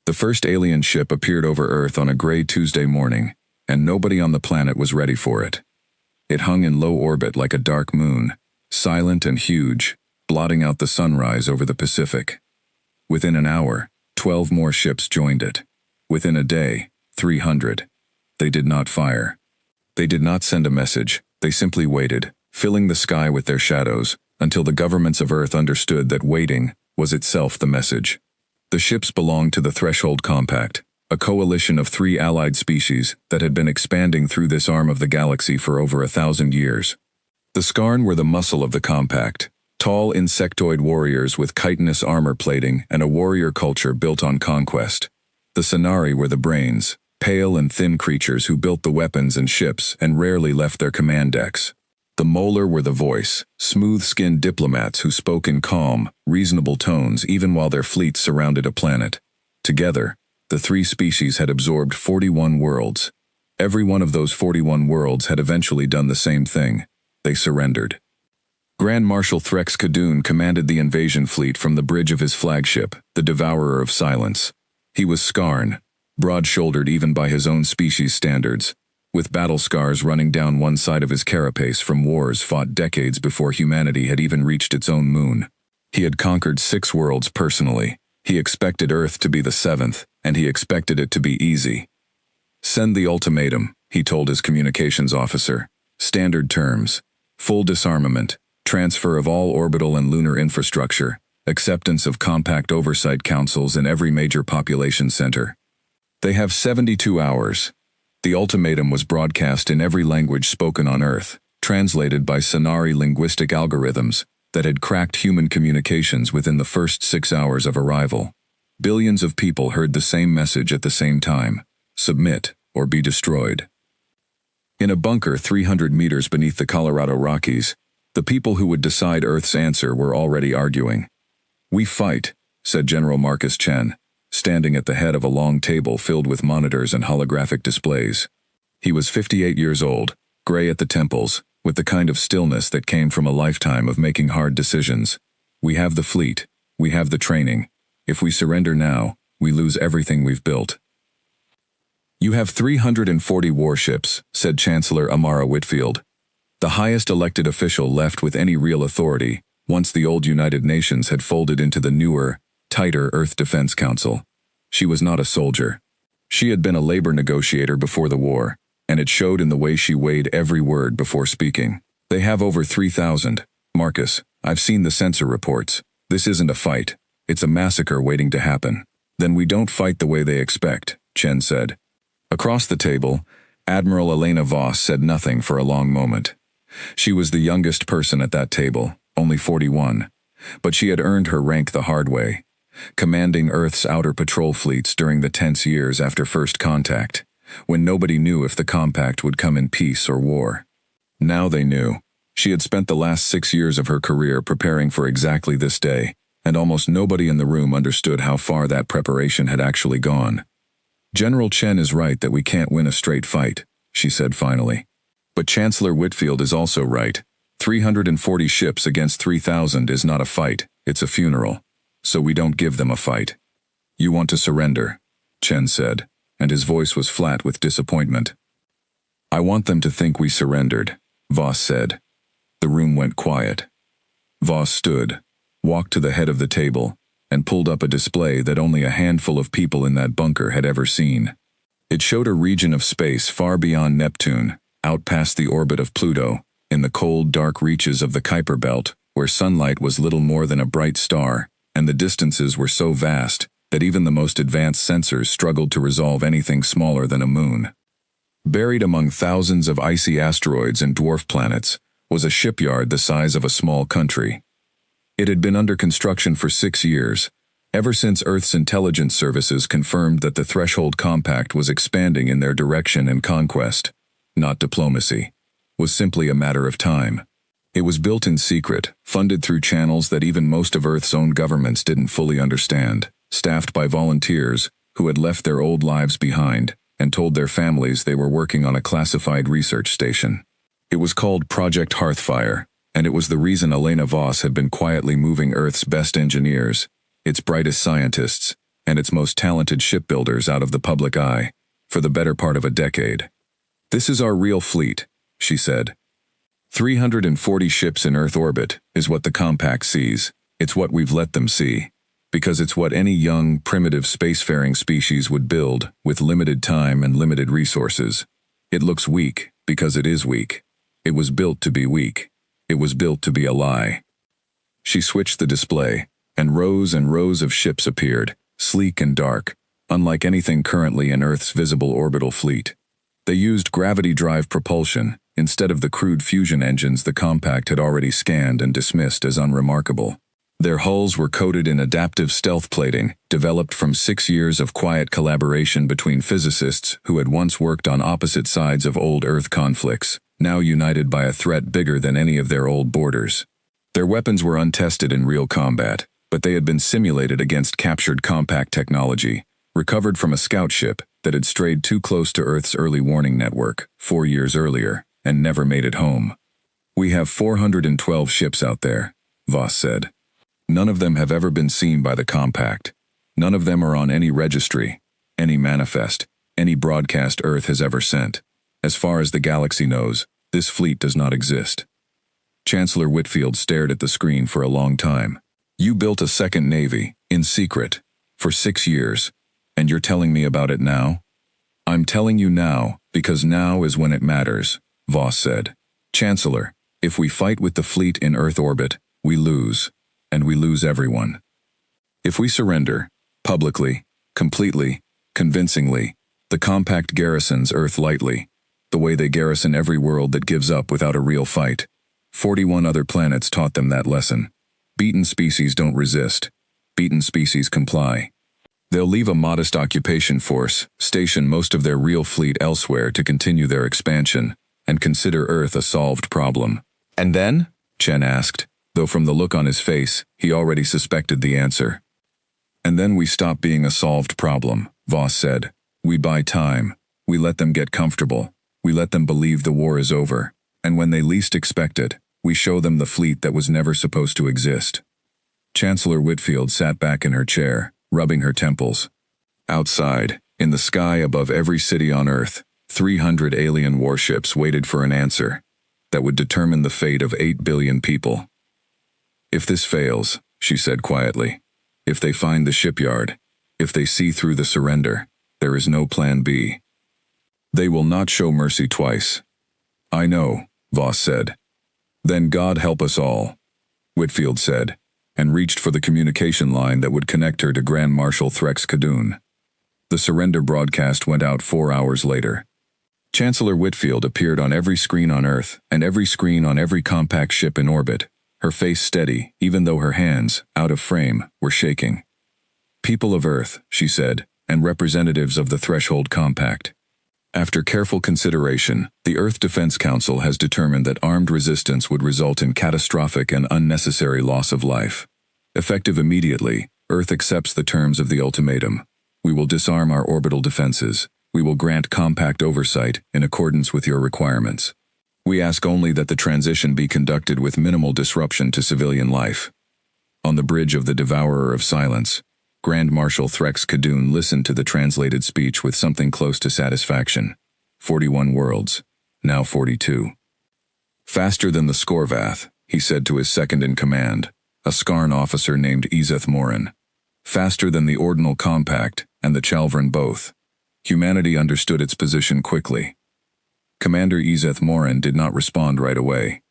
The first alien ship appeared over Earth on a gray Tuesday morning, and nobody on the planet was ready for it. It hung in low orbit like a dark moon, silent and huge, blotting out the sunrise over the Pacific. Within an hour, 12 more ships joined it. Within a day, 300. They did not fire. They did not send a message, they simply waited, filling the sky with their shadows, until the governments of Earth understood that waiting was itself the message. The ships belonged to the Threshold Compact, a coalition of 3 allied species that had been expanding through this arm of the galaxy for over 1,000 years. The Skarn were the muscle of the Compact, tall insectoid warriors with chitinous armor plating and a warrior culture built on conquest. The Sonari were the brains, pale and thin creatures who built the weapons and ships and rarely left their command decks. The Molar were the voice, smooth-skinned diplomats who spoke in calm, reasonable tones even while their fleets surrounded a planet. Together, the 3 species had absorbed 41 worlds. Every one of those 41 worlds had eventually done the same thing. They surrendered. Grand Marshal Threx Kadun commanded the invasion fleet from the bridge of his flagship, the Devourer of Silence. He was Skarn, broad-shouldered even by his own species standards, with battle scars running down one side of his carapace from wars fought decades before humanity had even reached its own moon. He had conquered 6 worlds personally. He expected Earth to be the 7th, and he expected it to be easy. "Send the ultimatum," he told his communications officer. "Standard terms: full disarmament, transfer of all orbital and lunar infrastructure, acceptance of compact oversight councils in every major population center. They have 72 hours. The ultimatum was broadcast in every language spoken on Earth, translated by Sonari linguistic algorithms that had cracked human communications within the first 6 hours of arrival. Billions of people heard the same message at the same time: submit or be destroyed. In a bunker 300 meters beneath the Colorado Rockies, the people who would decide Earth's answer were already arguing. "We fight," said General Marcus Chen, standing at the head of a long table filled with monitors and holographic displays. He was 58 years old, gray at the temples, with the kind of stillness that came from a lifetime of making hard decisions. "We have the fleet. We have the training. If we surrender now, we lose everything we've built." "You have 340 warships," said Chancellor Amara Whitfield, the highest elected official left with any real authority, once the old United Nations had folded into the newer, tighter Earth Defense Council. She was not a soldier. She had been a labor negotiator before the war, and it showed in the way she weighed every word before speaking. "They have over 3,000. Marcus, I've seen the sensor reports. This isn't a fight. It's a massacre waiting to happen." "Then we don't fight the way they expect," Chen said. Across the table, Admiral Elena Voss said nothing for a long moment. She was the youngest person at that table, only 41, but she had earned her rank the hard way, commanding Earth's outer patrol fleets during the tense years after first contact, when nobody knew if the compact would come in peace or war. Now they knew. She had spent the last 6 years of her career preparing for exactly this day, and almost nobody in the room understood how far that preparation had actually gone. "General Chen is right that we can't win a straight fight," she said finally. "But Chancellor Whitfield is also right. 340 ships against 3,000 is not a fight, it's a funeral. So we don't give them a fight." "You want to surrender," Chen said, and his voice was flat with disappointment. "I want them to think we surrendered," Voss said. The room went quiet. Voss stood, walked to the head of the table, and pulled up a display that only a handful of people in that bunker had ever seen. It showed a region of space far beyond Neptune, out past the orbit of Pluto, in the cold, dark reaches of the Kuiper Belt, where sunlight was little more than a bright star, and the distances were so vast that even the most advanced sensors struggled to resolve anything smaller than a moon. Buried among thousands of icy asteroids and dwarf planets was a shipyard the size of a small country. It had been under construction for 6 years, ever since Earth's intelligence services confirmed that the Threshold Compact was expanding in their direction and conquest, not diplomacy, was simply a matter of time. It was built in secret, funded through channels that even most of Earth's own governments didn't fully understand, staffed by volunteers who had left their old lives behind and told their families they were working on a classified research station. It was called Project Hearthfire, and it was the reason Elena Voss had been quietly moving Earth's best engineers, its brightest scientists, and its most talented shipbuilders out of the public eye, for the better part of a decade. "This is our real fleet," she said. 340 ships in Earth orbit is what the compact sees. It's what we've let them see, because it's what any young, primitive spacefaring species would build with limited time and limited resources. It looks weak because it is weak. It was built to be weak. It was built to be a lie. She switched the display, and rows of ships appeared, sleek and dark, unlike anything currently in Earth's visible orbital fleet. They used gravity drive propulsion instead of the crude fusion engines the compact had already scanned and dismissed as unremarkable. Their hulls were coated in adaptive stealth plating, developed from 6 years of quiet collaboration between physicists who had once worked on opposite sides of old Earth conflicts, now united by a threat bigger than any of their old borders. Their weapons were untested in real combat, but they had been simulated against captured compact technology, recovered from a scout ship that had strayed too close to Earth's early warning network 4 years earlier and never made it home. "We have 412 ships out there," Voss said. "None of them have ever been seen by the compact. None of them are on any registry, any manifest, any broadcast Earth has ever sent. As far as the galaxy knows, this fleet does not exist." Chancellor Whitfield stared at the screen for a long time. "You built a second navy, in secret, for 6 years, and you're telling me about it now?" "I'm telling you now, because now is when it matters," Voss said. "Chancellor, if we fight with the fleet in Earth orbit, we lose, and we lose everyone. If we surrender, publicly, completely, convincingly, the compact garrisons Earth lightly, the way they garrison every world that gives up without a real fight. 41 other planets taught them that lesson. Beaten species don't resist. Beaten species comply. They'll leave a modest occupation force, station most of their real fleet elsewhere to continue their expansion, and consider Earth a solved problem." "And then?" Chen asked, though from the look on his face, he already suspected the answer. "And then we stop being a solved problem," Voss said. "We buy time. We let them get comfortable. We let them believe the war is over. And when they least expect it, we show them the fleet that was never supposed to exist." Chancellor Whitfield sat back in her chair, rubbing her temples. Outside, in the sky above every city on Earth, 300 alien warships waited for an answer that would determine the fate of 8 billion people. "If this fails," she said quietly, "if they find the shipyard, if they see through the surrender, there is no plan B. They will not show mercy twice." "I know," Voss said. "Then God help us all," Whitfield said, and reached for the communication line that would connect her to Grand Marshal Threx Kadun. The surrender broadcast went out 4 hours later. Chancellor Whitfield appeared on every screen on Earth and every screen on every compact ship in orbit, her face steady, even though her hands, out of frame, were shaking. "People of Earth," she said, "and representatives of the Threshold Compact. After careful consideration, the Earth Defense Council has determined that armed resistance would result in catastrophic and unnecessary loss of life. Effective immediately, Earth accepts the terms of the ultimatum. We will disarm our orbital defenses. We will grant compact oversight in accordance with your requirements. We ask only that the transition be conducted with minimal disruption to civilian life." On the bridge of the Devourer of Silence, Grand Marshal Threx Kadun listened to the translated speech with something close to satisfaction. 41 worlds, now 42. "Faster than the Skorvath," he said to his second-in-command, a Skarn officer named Ezeth Morin. "Faster than the Ordinal Compact and the Chalvern both." Humanity understood its position quickly. Commander Ezeth Morin did not respond right away.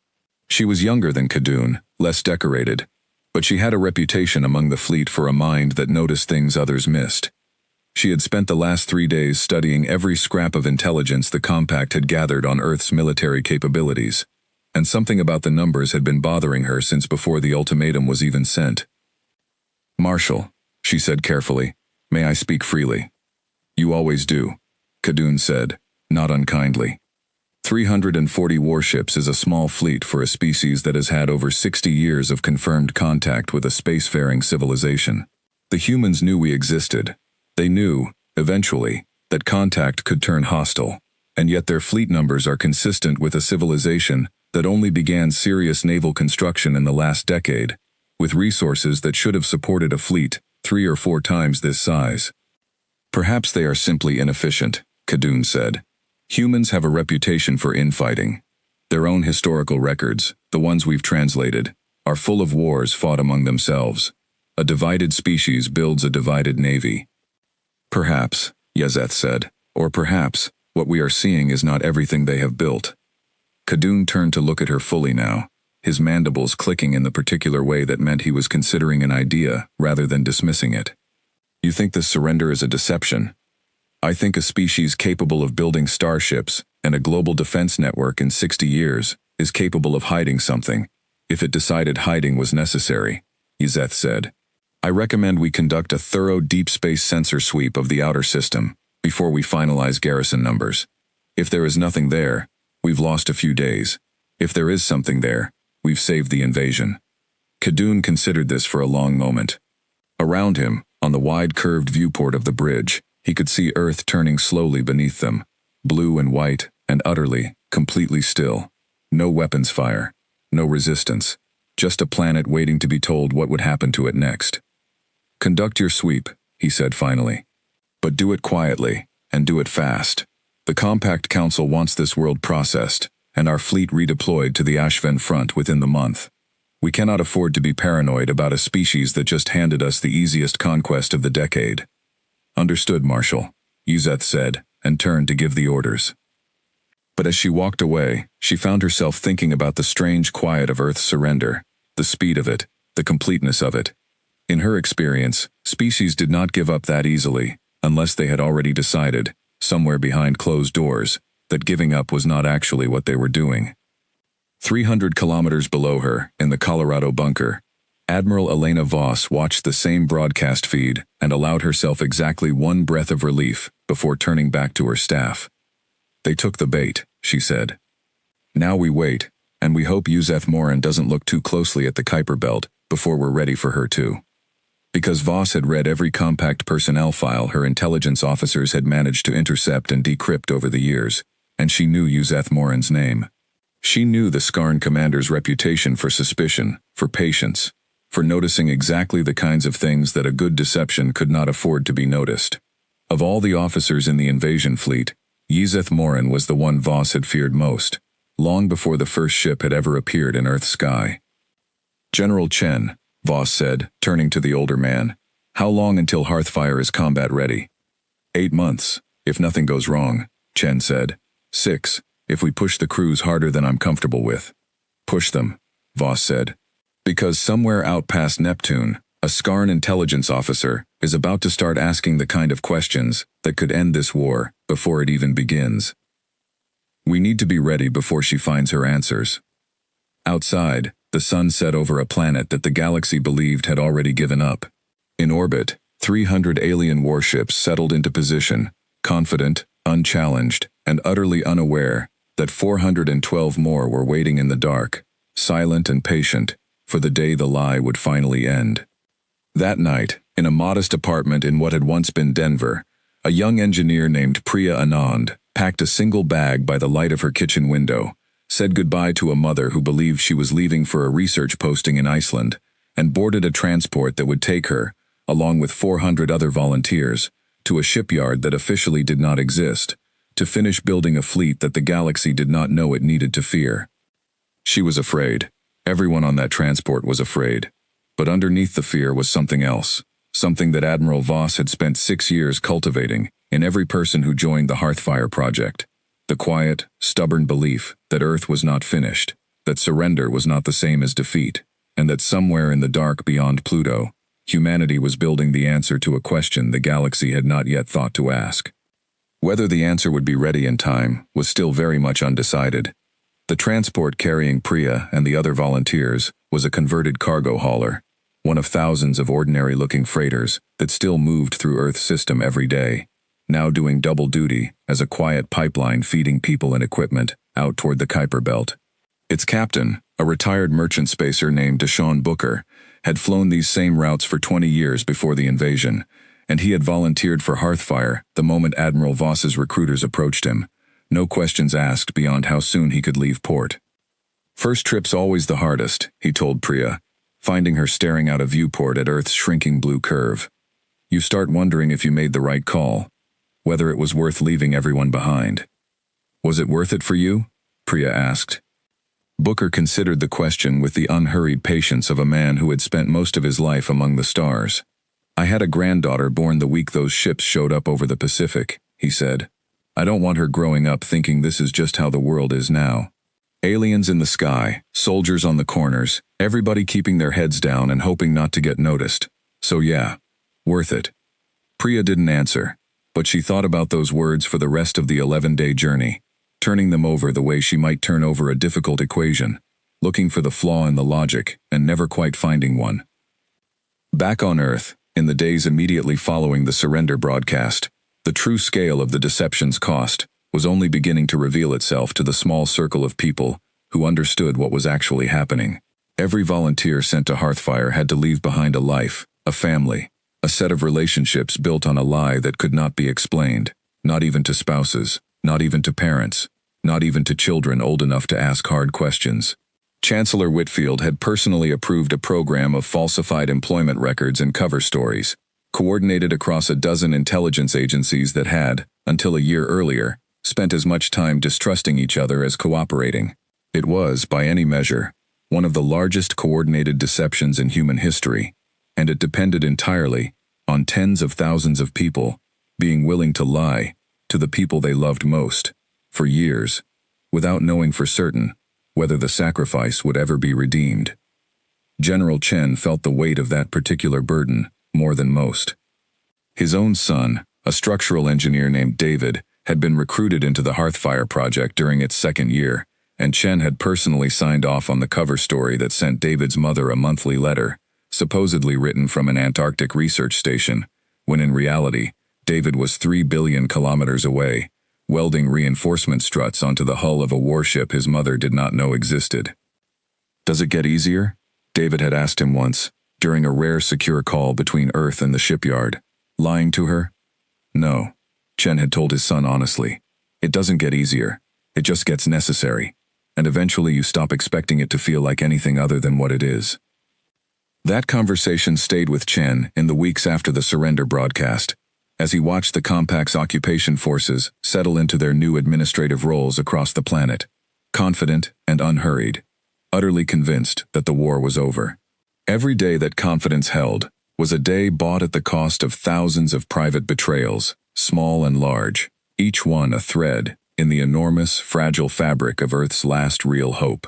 She was younger than Kadun, less decorated, but she had a reputation among the fleet for a mind that noticed things others missed. She had spent the last 3 days studying every scrap of intelligence the Compact had gathered on Earth's military capabilities, and something about the numbers had been bothering her since before the ultimatum was even sent. "Marshal," she said carefully, "may I speak freely?" "You always do," Kadun said, not unkindly. 340 warships is a small fleet for a species that has had over 60 years of confirmed contact with a spacefaring civilization. The humans knew we existed. They knew, eventually, that contact could turn hostile, and yet their fleet numbers are consistent with a civilization that only began serious naval construction in the last decade, with resources that should have supported a fleet 3 or 4 times this size. Perhaps they are simply inefficient, Khadun said. Humans have a reputation for infighting. Their own historical records, the ones we've translated, are full of wars fought among themselves. A divided species builds a divided navy. Perhaps, Yazeth said, or perhaps, what we are seeing is not everything they have built. Khadun turned to look at her fully now, his mandibles clicking in the particular way that meant he was considering an idea rather than dismissing it. You think this surrender is a deception? I think a species capable of building starships and a global defense network in 60 years is capable of hiding something, if it decided hiding was necessary, Yazeth said. I recommend we conduct a thorough deep space sensor sweep of the outer system before we finalize garrison numbers. If there is nothing there, we've lost a few days. If there is something there, we've saved the invasion. Khadun considered this for a long moment. Around him, on the wide curved viewport of the bridge, he could see Earth turning slowly beneath them, blue and white and utterly, completely still. No weapons fire, no resistance, just a planet waiting to be told what would happen to it next. Conduct your sweep, he said finally. But do it quietly, and do it fast. The Compact Council wants this world processed, and our fleet redeployed to the Ashven front within the month. We cannot afford to be paranoid about a species that just handed us the easiest conquest of the decade. Understood, Marshal, Yazeth said, and turned to give the orders. But as she walked away, she found herself thinking about the strange quiet of Earth's surrender, the speed of it, the completeness of it. In her experience, species did not give up that easily, unless they had already decided, somewhere behind closed doors, that giving up was not actually what they were doing. 300 kilometers below her, in the Colorado bunker, Admiral Elena Voss watched the same broadcast feed and allowed herself exactly one breath of relief before turning back to her staff. They took the bait, she said. Now we wait, and we hope Yazeth Morin doesn't look too closely at the Kuiper Belt before we're ready for her to. Because Voss had read every compact personnel file her intelligence officers had managed to intercept and decrypt over the years, and she knew Yazeth Morin's name. She knew the Skarn commander's reputation for suspicion, for patience, for noticing exactly the kinds of things that a good deception could not afford to be noticed. Of all the officers in the invasion fleet, Yazeth Morin was the one Voss had feared most, long before the first ship had ever appeared in Earth's sky. General Chen, Voss said, turning to the older man, how long until Hearthfire is combat ready? 8 months, if nothing goes wrong, Chen said. 6, if we push the crews harder than I'm comfortable with. Push them, Voss said. Because somewhere out past Neptune, a Skarn intelligence officer is about to start asking the kind of questions that could end this war before it even begins. We need to be ready before she finds her answers. Outside, the sun set over a planet that the galaxy believed had already given up. In orbit, 300 alien warships settled into position, confident, unchallenged, and utterly unaware that 412 more were waiting in the dark, silent and patient, for the day the lie would finally end. That night, in a modest apartment in what had once been Denver, a young engineer named Priya Anand packed a single bag by the light of her kitchen window, said goodbye to a mother who believed she was leaving for a research posting in Iceland, and boarded a transport that would take her, along with 400 other volunteers, to a shipyard that officially did not exist, to finish building a fleet that the galaxy did not know it needed to fear. She was afraid. Everyone on that transport was afraid. But underneath the fear was something else, something that Admiral Voss had spent 6 years cultivating in every person who joined the Hearthfire project. The quiet, stubborn belief that Earth was not finished, that surrender was not the same as defeat, and that somewhere in the dark beyond Pluto, humanity was building the answer to a question the galaxy had not yet thought to ask. Whether the answer would be ready in time was still very much undecided. The transport carrying Priya and the other volunteers was a converted cargo hauler, one of thousands of ordinary-looking freighters that still moved through Earth's system every day, now doing double duty as a quiet pipeline feeding people and equipment out toward the Kuiper Belt. Its captain, a retired merchant spacer named Deshaun Booker, had flown these same routes for 20 years before the invasion, and he had volunteered for Hearthfire the moment Admiral Voss's recruiters approached him. No questions asked beyond how soon he could leave port. First trip's always the hardest, he told Priya, finding her staring out a viewport at Earth's shrinking blue curve. You start wondering if you made the right call, whether it was worth leaving everyone behind. Was it worth it for you? Priya asked. Booker considered the question with the unhurried patience of a man who had spent most of his life among the stars. I had a granddaughter born the week those ships showed up over the Pacific, he said. I don't want her growing up thinking this is just how the world is now. Aliens in the sky, soldiers on the corners, everybody keeping their heads down and hoping not to get noticed. So yeah, worth it. Priya didn't answer, but she thought about those words for the rest of the 11-day journey, turning them over the way she might turn over a difficult equation, looking for the flaw in the logic and never quite finding one. Back on Earth, in the days immediately following the surrender broadcast, the true scale of the deception's cost was only beginning to reveal itself to the small circle of people who understood what was actually happening. Every volunteer sent to Hearthfire had to leave behind a life, a family, a set of relationships built on a lie that could not be explained, not even to spouses, not even to parents, not even to children old enough to ask hard questions. Chancellor Whitfield had personally approved a program of falsified employment records and cover stories, coordinated across a dozen intelligence agencies that had, until a year earlier, spent as much time distrusting each other as cooperating. It was, by any measure, one of the largest coordinated deceptions in human history, and it depended entirely on tens of thousands of people being willing to lie to the people they loved most, for years, without knowing for certain whether the sacrifice would ever be redeemed. General Chen felt the weight of that particular burden more than most. His own son, a structural engineer named David, had been recruited into the Hearthfire project during its second year, and Chen had personally signed off on the cover story that sent David's mother a monthly letter, supposedly written from an Antarctic research station, when in reality, David was 3 billion kilometers away, welding reinforcement struts onto the hull of a warship his mother did not know existed. "Does it get easier?" David had asked him once, during a rare secure call between Earth and the shipyard. Lying to her? No, Chen had told his son honestly. It doesn't get easier. It just gets necessary. And eventually you stop expecting it to feel like anything other than what it is. That conversation stayed with Chen in the weeks after the surrender broadcast, as he watched the Compact's occupation forces settle into their new administrative roles across the planet, confident and unhurried, utterly convinced that the war was over. Every day that confidence held was a day bought at the cost of thousands of private betrayals, small and large, each one a thread in the enormous, fragile fabric of Earth's last real hope.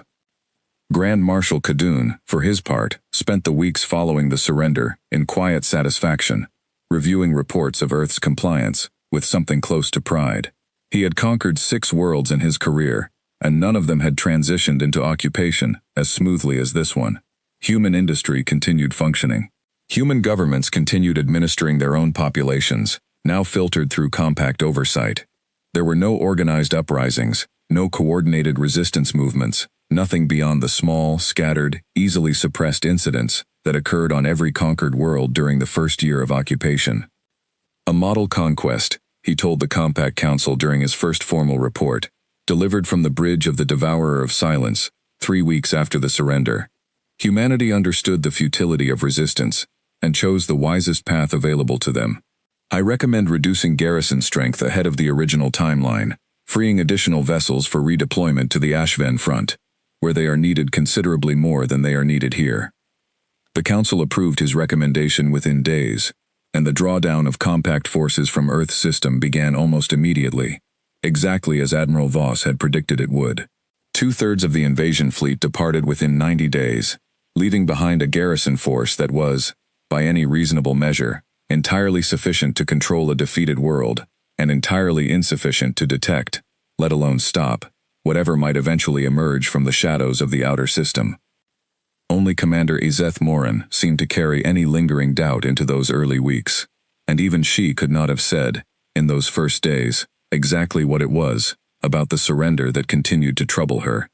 Grand Marshal Khadun, for his part, spent the weeks following the surrender in quiet satisfaction, reviewing reports of Earth's compliance with something close to pride. He had conquered 6 worlds in his career, and none of them had transitioned into occupation as smoothly as this one. Human industry continued functioning. Human governments continued administering their own populations, now filtered through compact oversight. There were no organized uprisings, no coordinated resistance movements, nothing beyond the small, scattered, easily suppressed incidents that occurred on every conquered world during the first year of occupation. A model conquest, he told the Compact Council during his first formal report, delivered from the bridge of the Devourer of Silence, 3 weeks after the surrender. Humanity understood the futility of resistance and chose the wisest path available to them. I recommend reducing garrison strength ahead of the original timeline, freeing additional vessels for redeployment to the Ashven front, where they are needed considerably more than they are needed here. The Council approved his recommendation within days, and the drawdown of compact forces from Earth's system began almost immediately, exactly as Admiral Voss had predicted it would. 2/3 of the invasion fleet departed within 90 days, leaving behind a garrison force that was, by any reasonable measure, entirely sufficient to control a defeated world, and entirely insufficient to detect, let alone stop, whatever might eventually emerge from the shadows of the outer system. Only Commander Izeth Morin seemed to carry any lingering doubt into those early weeks, and even she could not have said, in those first days, exactly what it was about the surrender that continued to trouble her.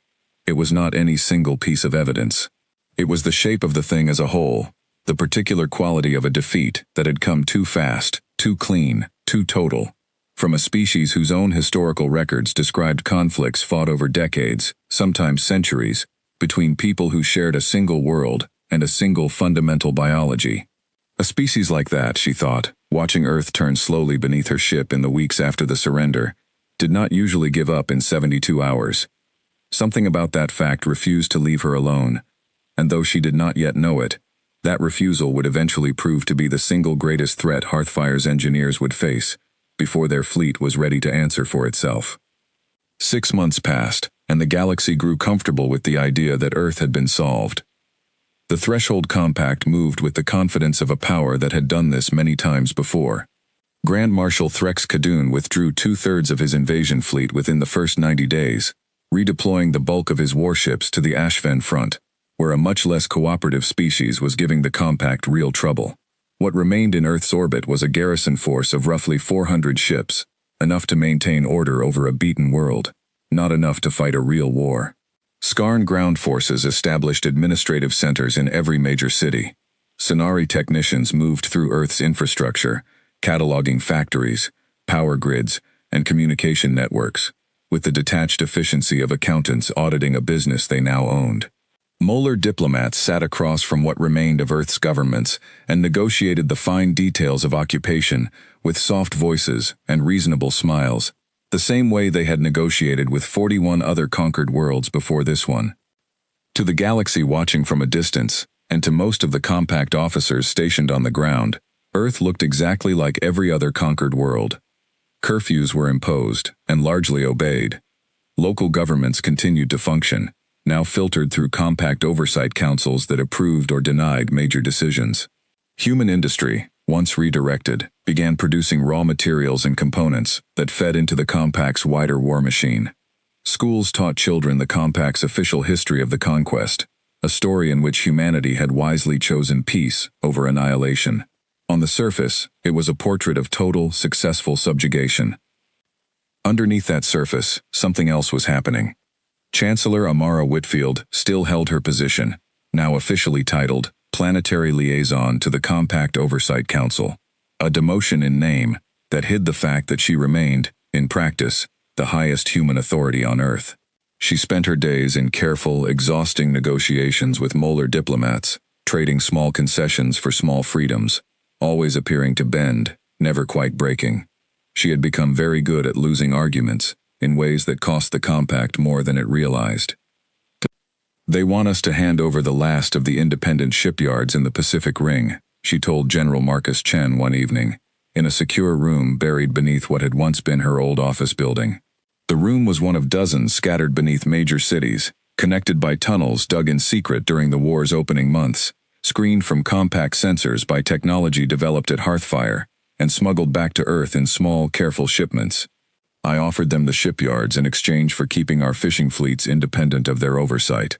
It was not any single piece of evidence. It was the shape of the thing as a whole, the particular quality of a defeat that had come too fast, too clean, too total, from a species whose own historical records described conflicts fought over decades, sometimes centuries, between people who shared a single world and a single fundamental biology. A species like that, she thought, watching Earth turn slowly beneath her ship in the weeks after the surrender, did not usually give up in 72 hours. Something about that fact refused to leave her alone, and though she did not yet know it, that refusal would eventually prove to be the single greatest threat Hearthfire's engineers would face before their fleet was ready to answer for itself. 6 months passed, and the galaxy grew comfortable with the idea that Earth had been solved. The Threshold Compact moved with the confidence of a power that had done this many times before. Grand Marshal Threx Kadun withdrew 2/3 of his invasion fleet within the first 90 days, redeploying the bulk of his warships to the Ashven front, where a much less cooperative species was giving the Compact real trouble. What remained in Earth's orbit was a garrison force of roughly 400 ships, enough to maintain order over a beaten world, not enough to fight a real war. Skarn ground forces established administrative centers in every major city. Sonari technicians moved through Earth's infrastructure, cataloging factories, power grids, and communication networks, with the detached efficiency of accountants auditing a business they now owned. Molar diplomats sat across from what remained of Earth's governments and negotiated the fine details of occupation with soft voices and reasonable smiles, the same way they had negotiated with 41 other conquered worlds before this one. To the galaxy watching from a distance, and to most of the Compact officers stationed on the ground, Earth looked exactly like every other conquered world. Curfews were imposed, and largely obeyed. Local governments continued to function, now filtered through Compact oversight councils that approved or denied major decisions. Human industry, once redirected, began producing raw materials and components that fed into the Compact's wider war machine. Schools taught children the Compact's official history of the conquest, a story in which humanity had wisely chosen peace over annihilation. On the surface, it was a portrait of total, successful subjugation. Underneath that surface, something else was happening. Chancellor Amara Whitfield still held her position, now officially titled Planetary Liaison to the Compact Oversight Council, a demotion in name that hid the fact that she remained, in practice, the highest human authority on Earth. She spent her days in careful, exhausting negotiations with molar diplomats, trading small concessions for small freedoms, always appearing to bend, never quite breaking. She had become very good at losing arguments, in ways that cost the Compact more than it realized. "They want us to hand over the last of the independent shipyards in the Pacific Ring," she told General Marcus Chen one evening, in a secure room buried beneath what had once been her old office building. The room was one of dozens scattered beneath major cities, connected by tunnels dug in secret during the war's opening months, screened from Compact sensors by technology developed at Hearthfire, and smuggled back to Earth in small, careful shipments. I offered them the shipyards in exchange for keeping our fishing fleets independent of their oversight.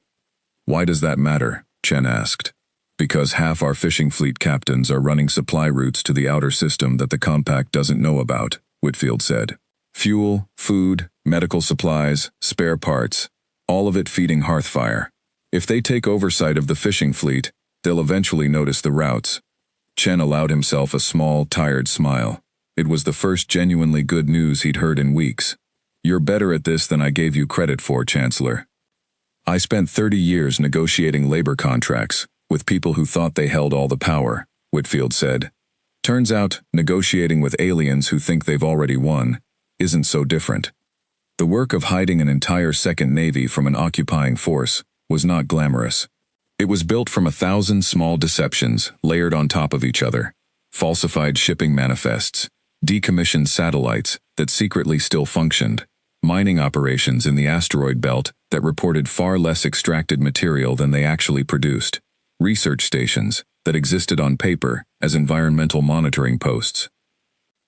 "Why does that matter?" Chen asked. "Because half our fishing fleet captains are running supply routes to the outer system that the Compact doesn't know about," Whitfield said. "Fuel, food, medical supplies, spare parts, all of it feeding Hearthfire. If they take oversight of the fishing fleet, they'll eventually notice the routes." Chen allowed himself a small, tired smile. It was the first genuinely good news he'd heard in weeks. "You're better at this than I gave you credit for, Chancellor." "I spent 30 years negotiating labor contracts with people who thought they held all the power," Whitfield said. "Turns out, negotiating with aliens who think they've already won isn't so different." The work of hiding an entire second navy from an occupying force was not glamorous. It was built from 1,000 small deceptions layered on top of each other, falsified shipping manifests, decommissioned satellites that secretly still functioned, mining operations in the asteroid belt that reported far less extracted material than they actually produced, research stations that existed on paper as environmental monitoring posts.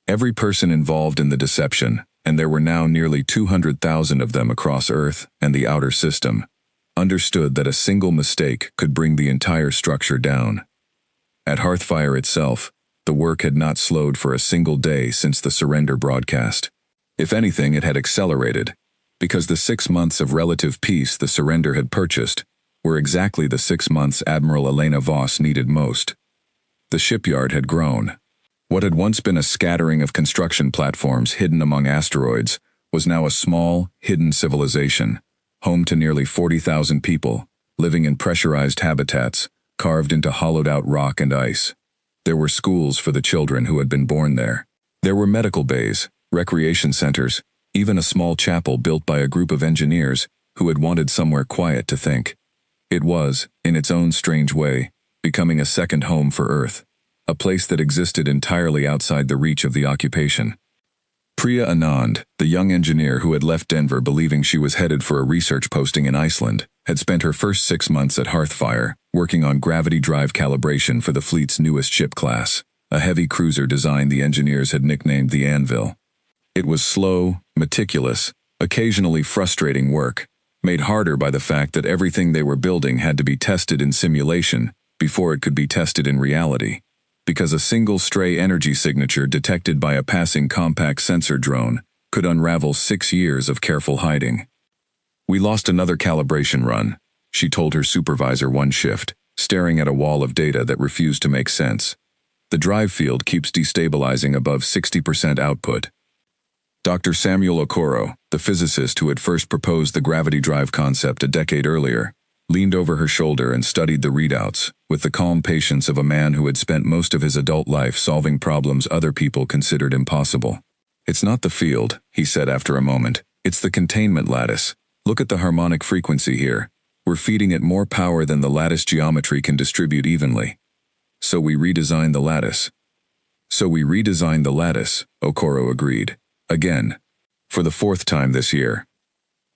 Every person involved in the deception, and there were now nearly 200,000 of them across Earth and the outer system, understood that a single mistake could bring the entire structure down. At Hearthfire itself, the work had not slowed for a single day since the surrender broadcast. If anything, it had accelerated, because the 6 months of relative peace the surrender had purchased were exactly the 6 months Admiral Elena Voss needed most. The shipyard had grown. What had once been a scattering of construction platforms hidden among asteroids was now a small, hidden civilization, home to nearly 40,000 people, living in pressurized habitats, carved into hollowed-out rock and ice. There were schools for the children who had been born there. There were medical bays, recreation centers, even a small chapel built by a group of engineers who had wanted somewhere quiet to think. It was, in its own strange way, becoming a second home for Earth, a place that existed entirely outside the reach of the occupation. Priya Anand, the young engineer who had left Denver believing she was headed for a research posting in Iceland, had spent her first 6 months at Hearthfire, working on gravity drive calibration for the fleet's newest ship class, a heavy cruiser design the engineers had nicknamed the Anvil. It was slow, meticulous, occasionally frustrating work, made harder by the fact that everything they were building had to be tested in simulation before it could be tested in reality, because a single stray energy signature detected by a passing compact sensor drone could unravel 6 years of careful hiding. "We lost another calibration run," she told her supervisor one shift, staring at a wall of data that refused to make sense. "The drive field keeps destabilizing above 60% output." Dr. Samuel Okoro, the physicist who had first proposed the gravity drive concept a decade earlier, leaned over her shoulder and studied the readouts, with the calm patience of a man who had spent most of his adult life solving problems other people considered impossible. "It's not the field," he said after a moment. "It's the containment lattice. Look at the harmonic frequency here. We're feeding it more power than the lattice geometry can distribute evenly. So we redesigned the lattice." Okoro agreed. Again. For the 4th time this year.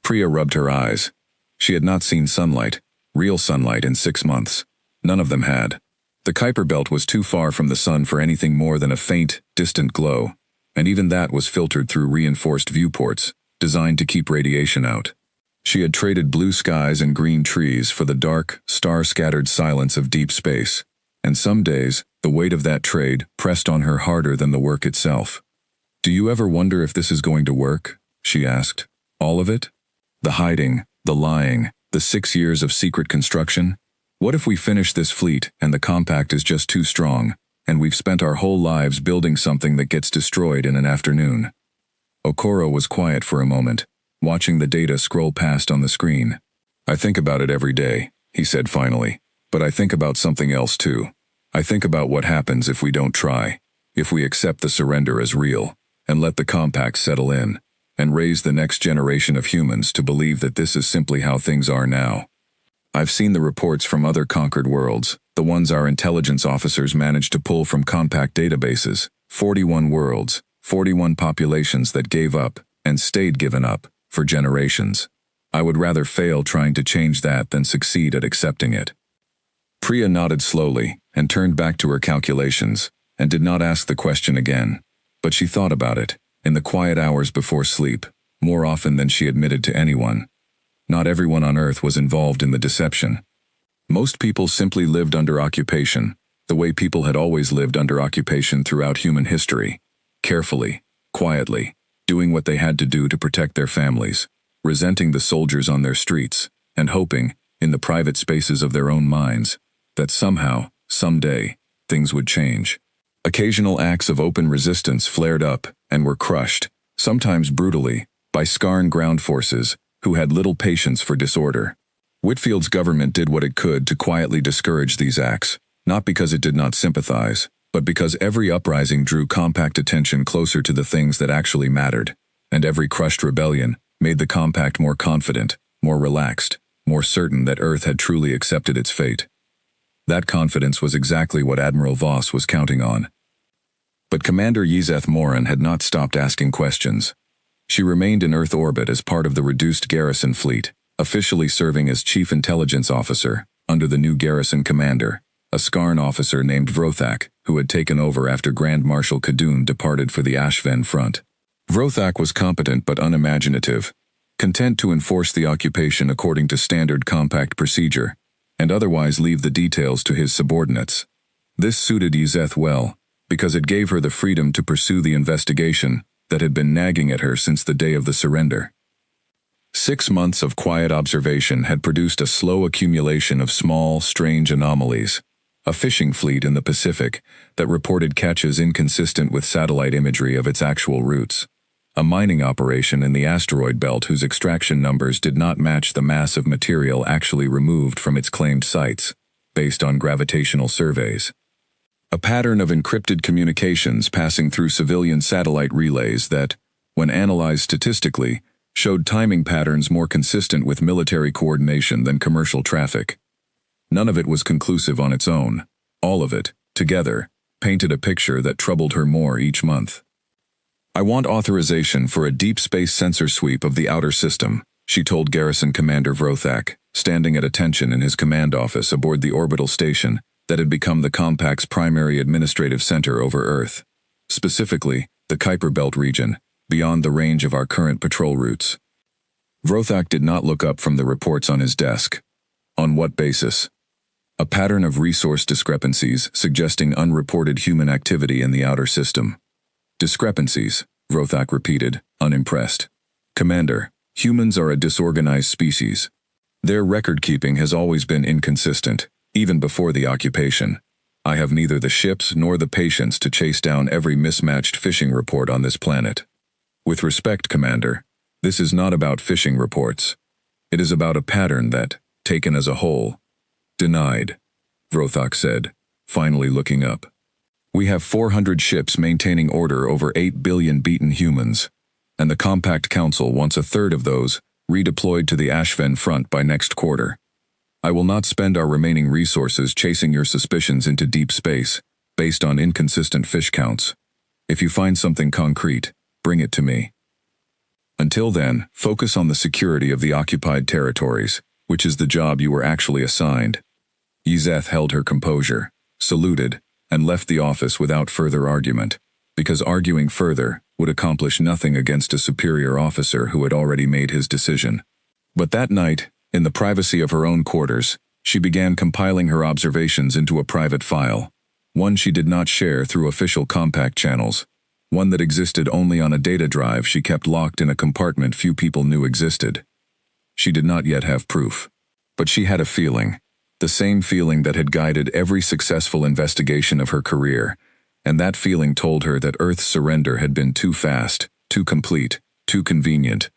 Priya rubbed her eyes. She had not seen sunlight, real sunlight, in 6 months. None of them had. The Kuiper belt was too far from the sun for anything more than a faint, distant glow, and even that was filtered through reinforced viewports, designed to keep radiation out. She had traded blue skies and green trees for the dark, star-scattered silence of deep space, and some days, the weight of that trade pressed on her harder than the work itself. "Do you ever wonder if this is going to work?" she asked. "All of it? The hiding, the lying, the 6 years of secret construction? What if we finish this fleet and the compact is just too strong, and we've spent our whole lives building something that gets destroyed in an afternoon?" Okoro was quiet for a moment, watching the data scroll past on the screen. "I think about it every day," he said finally, "but I think about something else too. I think about what happens if we don't try, if we accept the surrender as real, and let the compact settle in, and raise the next generation of humans to believe that this is simply how things are now. I've seen the reports from other conquered worlds, the ones our intelligence officers managed to pull from compact databases, 41 worlds, 41 populations that gave up, and stayed given up, for generations. I would rather fail trying to change that than succeed at accepting it." Priya nodded slowly, and turned back to her calculations, and did not ask the question again. But she thought about it, in the quiet hours before sleep, more often than she admitted to anyone. Not everyone on Earth was involved in the deception. Most people simply lived under occupation, the way people had always lived under occupation throughout human history, carefully, quietly, doing what they had to do to protect their families, resenting the soldiers on their streets, and hoping, in the private spaces of their own minds, that somehow, someday, things would change. Occasional acts of open resistance flared up and were crushed, sometimes brutally, by scarred ground forces who had little patience for disorder. Whitfield's government did what it could to quietly discourage these acts, not because it did not sympathize, but because every uprising drew compact attention closer to the things that actually mattered, and every crushed rebellion made the compact more confident, more relaxed, more certain that Earth had truly accepted its fate. That confidence was exactly what Admiral Voss was counting on. But Commander Yzeth Morin had not stopped asking questions. She remained in Earth orbit as part of the reduced garrison fleet, officially serving as Chief Intelligence Officer, under the new garrison commander, a Skarn officer named Vrothak, who had taken over after Grand Marshal Kadun departed for the Ashven front. Vrothak was competent but unimaginative, content to enforce the occupation according to standard compact procedure, and otherwise leave the details to his subordinates. This suited Yzeth well, because it gave her the freedom to pursue the investigation that had been nagging at her since the day of the surrender. 6 months of quiet observation had produced a slow accumulation of small, strange anomalies. A fishing fleet in the Pacific that reported catches inconsistent with satellite imagery of its actual routes. A mining operation in the asteroid belt whose extraction numbers did not match the mass of material actually removed from its claimed sites, based on gravitational surveys. A pattern of encrypted communications passing through civilian satellite relays that, when analyzed statistically, showed timing patterns more consistent with military coordination than commercial traffic. None of it was conclusive on its own. All of it, together, painted a picture that troubled her more each month. "I want authorization for a deep space sensor sweep of the outer system," she told Garrison Commander Vrothak, standing at attention in his command office aboard the orbital station that had become the Compact's primary administrative center over Earth. Specifically, the Kuiper Belt region, beyond the range of our current patrol routes. Vrothak did not look up from the reports on his desk. On what basis? A pattern of resource discrepancies suggesting unreported human activity in the outer system. Discrepancies, Vrothak repeated, unimpressed. "Commander, humans are a disorganized species. Their record-keeping has always been inconsistent, even before the occupation. I have neither the ships nor the patience to chase down every mismatched fishing report on this planet. With respect, Commander, this is not about fishing reports. It is about a pattern that, taken as a whole, denied," Vrothak said, finally looking up. "We have 400 ships maintaining order over 8 billion beaten humans, and the Compact Council wants a third of those redeployed to the Ashven front by next quarter. I will not spend our remaining resources chasing your suspicions into deep space, based on inconsistent fish counts. If you find something concrete, bring it to me. Until then, focus on the security of the occupied territories, which is the job you were actually assigned." Yzeth held her composure, saluted, and left the office without further argument, because arguing further would accomplish nothing against a superior officer who had already made his decision. But that night, in the privacy of her own quarters, she began compiling her observations into a private file, one she did not share through official Compact channels, one that existed only on a data drive she kept locked in a compartment few people knew existed. She did not yet have proof, but she had a feeling, the same feeling that had guided every successful investigation of her career, and that feeling told her that Earth's surrender had been too fast, too complete, too convenient,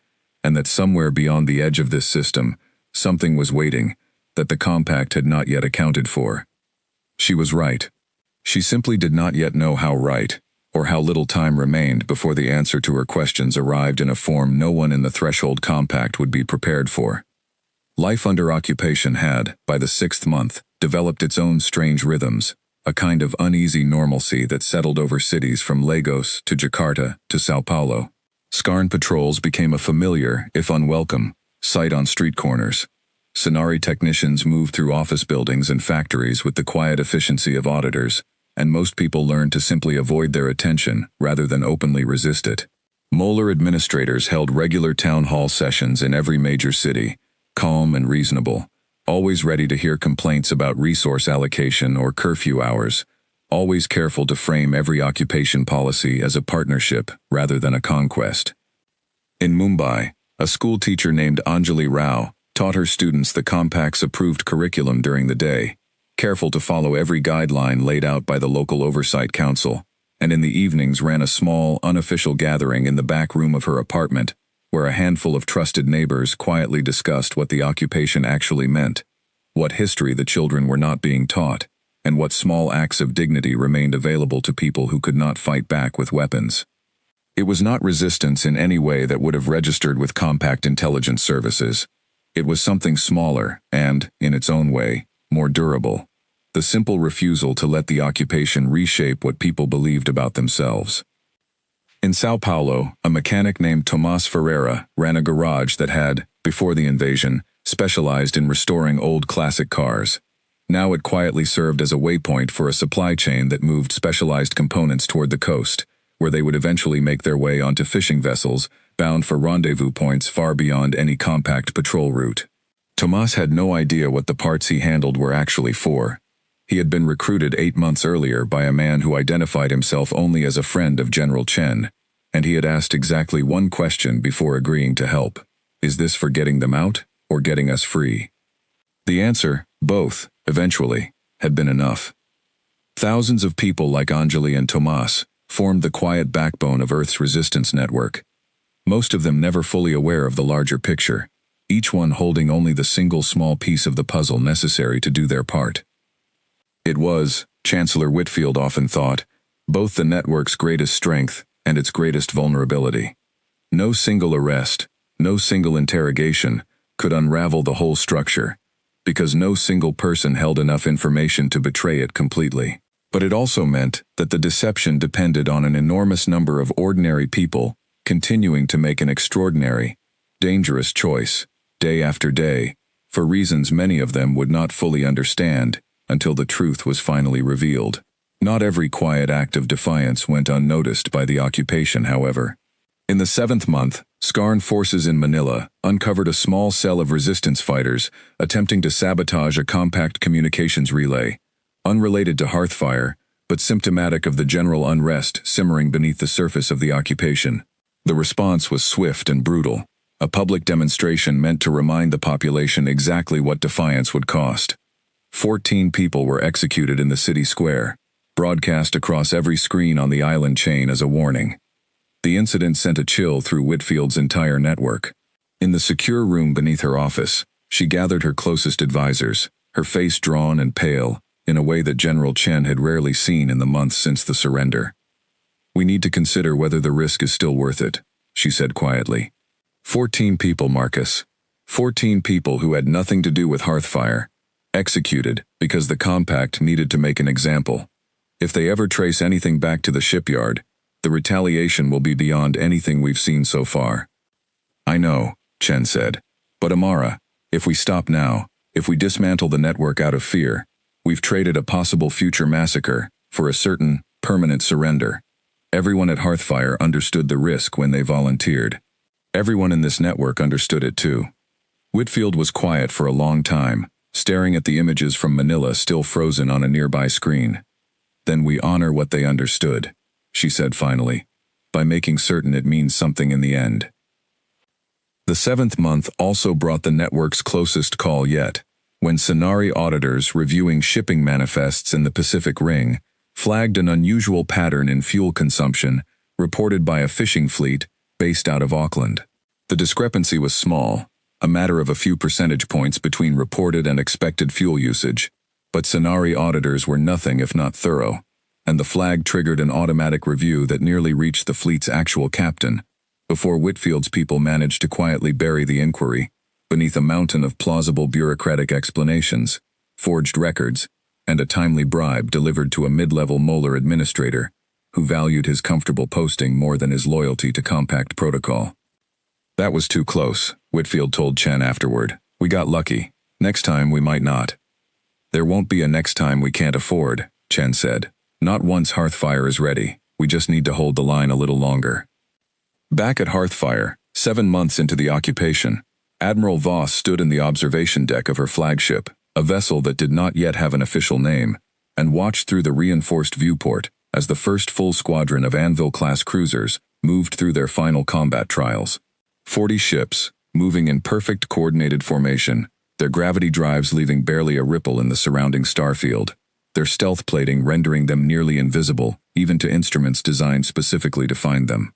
and that somewhere beyond the edge of this system, something was waiting, that the Compact had not yet accounted for. She was right. She simply did not yet know how right, or how little time remained before the answer to her questions arrived in a form no one in the Threshold Compact would be prepared for. Life under occupation had, by the 6th month, developed its own strange rhythms, a kind of uneasy normalcy that settled over cities from Lagos to Jakarta to Sao Paulo. Scarn patrols became a familiar, if unwelcome, sight on street corners. Sonari technicians moved through office buildings and factories with the quiet efficiency of auditors, and most people learned to simply avoid their attention rather than openly resist it. Molar administrators held regular town hall sessions in every major city, calm and reasonable, always ready to hear complaints about resource allocation or curfew hours, always careful to frame every occupation policy as a partnership rather than a conquest. In Mumbai, a school teacher named Anjali Rao taught her students the Compact's approved curriculum during the day, careful to follow every guideline laid out by the local oversight council, and in the evenings ran a small, unofficial gathering in the back room of her apartment, where a handful of trusted neighbors quietly discussed what the occupation actually meant, what history the children were not being taught, and what small acts of dignity remained available to people who could not fight back with weapons. It was not resistance in any way that would have registered with Compact intelligence services. It was something smaller and, in its own way, more durable. The simple refusal to let the occupation reshape what people believed about themselves. In Sao Paulo, a mechanic named Tomas Ferreira ran a garage that had, before the invasion, specialized in restoring old classic cars. Now it quietly served as a waypoint for a supply chain that moved specialized components toward the coast, where they would eventually make their way onto fishing vessels bound for rendezvous points far beyond any Compact patrol route. Tomas had no idea what the parts he handled were actually for. He had been recruited 8 months earlier by a man who identified himself only as a friend of General Chen, and he had asked exactly one question before agreeing to help. Is this for getting them out, or getting us free? The answer, both, eventually, had been enough. Thousands of people like Anjali and Tomas formed the quiet backbone of Earth's resistance network, most of them never fully aware of the larger picture, each one holding only the single small piece of the puzzle necessary to do their part. It was, Chancellor Whitfield often thought, both the network's greatest strength and its greatest vulnerability. No single arrest, no single interrogation could unravel the whole structure, because no single person held enough information to betray it completely. But it also meant that the deception depended on an enormous number of ordinary people continuing to make an extraordinary, dangerous choice, day after day, for reasons many of them would not fully understand until the truth was finally revealed. Not every quiet act of defiance went unnoticed by the occupation, however. In the 7th month, Scarn forces in Manila uncovered a small cell of resistance fighters attempting to sabotage a compact communications relay, unrelated to Hearthfire, but symptomatic of the general unrest simmering beneath the surface of the occupation. The response was swift and brutal, a public demonstration meant to remind the population exactly what defiance would cost. 14 people were executed in the city square, broadcast across every screen on the island chain as a warning. The incident sent a chill through Whitfield's entire network. In the secure room beneath her office, she gathered her closest advisors, her face drawn and pale, in a way that General Chen had rarely seen in the months since the surrender. "We need to consider whether the risk is still worth it," she said quietly. 14 people, Marcus. 14 people who had nothing to do with Hearthfire, executed because the compact needed to make an example. If they ever trace anything back to the shipyard, the retaliation will be beyond anything we've seen so far. "I know," Chen said. "But Amara, if we stop now, if we dismantle the network out of fear, we've traded a possible future massacre for a certain, permanent surrender." Everyone at Hearthfire understood the risk when they volunteered. Everyone in this network understood it too. Whitfield was quiet for a long time, staring at the images from Manila still frozen on a nearby screen. "Then we honor what they understood," she said finally, "by making certain it means something in the end." The 7th month also brought the network's closest call yet, when Sonari auditors reviewing shipping manifests in the Pacific Ring flagged an unusual pattern in fuel consumption reported by a fishing fleet based out of Auckland. The discrepancy was small, a matter of a few percentage points between reported and expected fuel usage, but Sonari auditors were nothing if not thorough, and the flag triggered an automatic review that nearly reached the fleet's actual captain, before Whitfield's people managed to quietly bury the inquiry beneath a mountain of plausible bureaucratic explanations, forged records, and a timely bribe delivered to a mid-level molar administrator who valued his comfortable posting more than his loyalty to compact protocol. "That was too close," Whitfield told Chen afterward. "We got lucky. Next time we might not." "There won't be a next time we can't afford," Chen said. "Not once Hearthfire is ready. We just need to hold the line a little longer." Back at Hearthfire, 7 months into the occupation, Admiral Voss stood in the observation deck of her flagship, a vessel that did not yet have an official name, and watched through the reinforced viewport as the first full squadron of Anvil-class cruisers moved through their final combat trials. 40 ships, moving in perfect coordinated formation, their gravity drives leaving barely a ripple in the surrounding starfield, their stealth plating rendering them nearly invisible, even to instruments designed specifically to find them.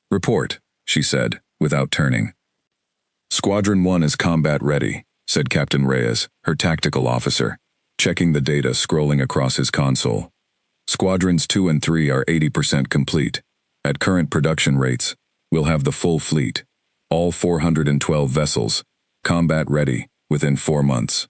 "Report," she said, without turning. "Squadron 1 is combat ready," said Captain Reyes, her tactical officer, checking the data scrolling across his console. "Squadrons 2 and 3 are 80% complete. At current production rates, we'll have the full fleet, all 412 vessels, combat ready, within 4 months.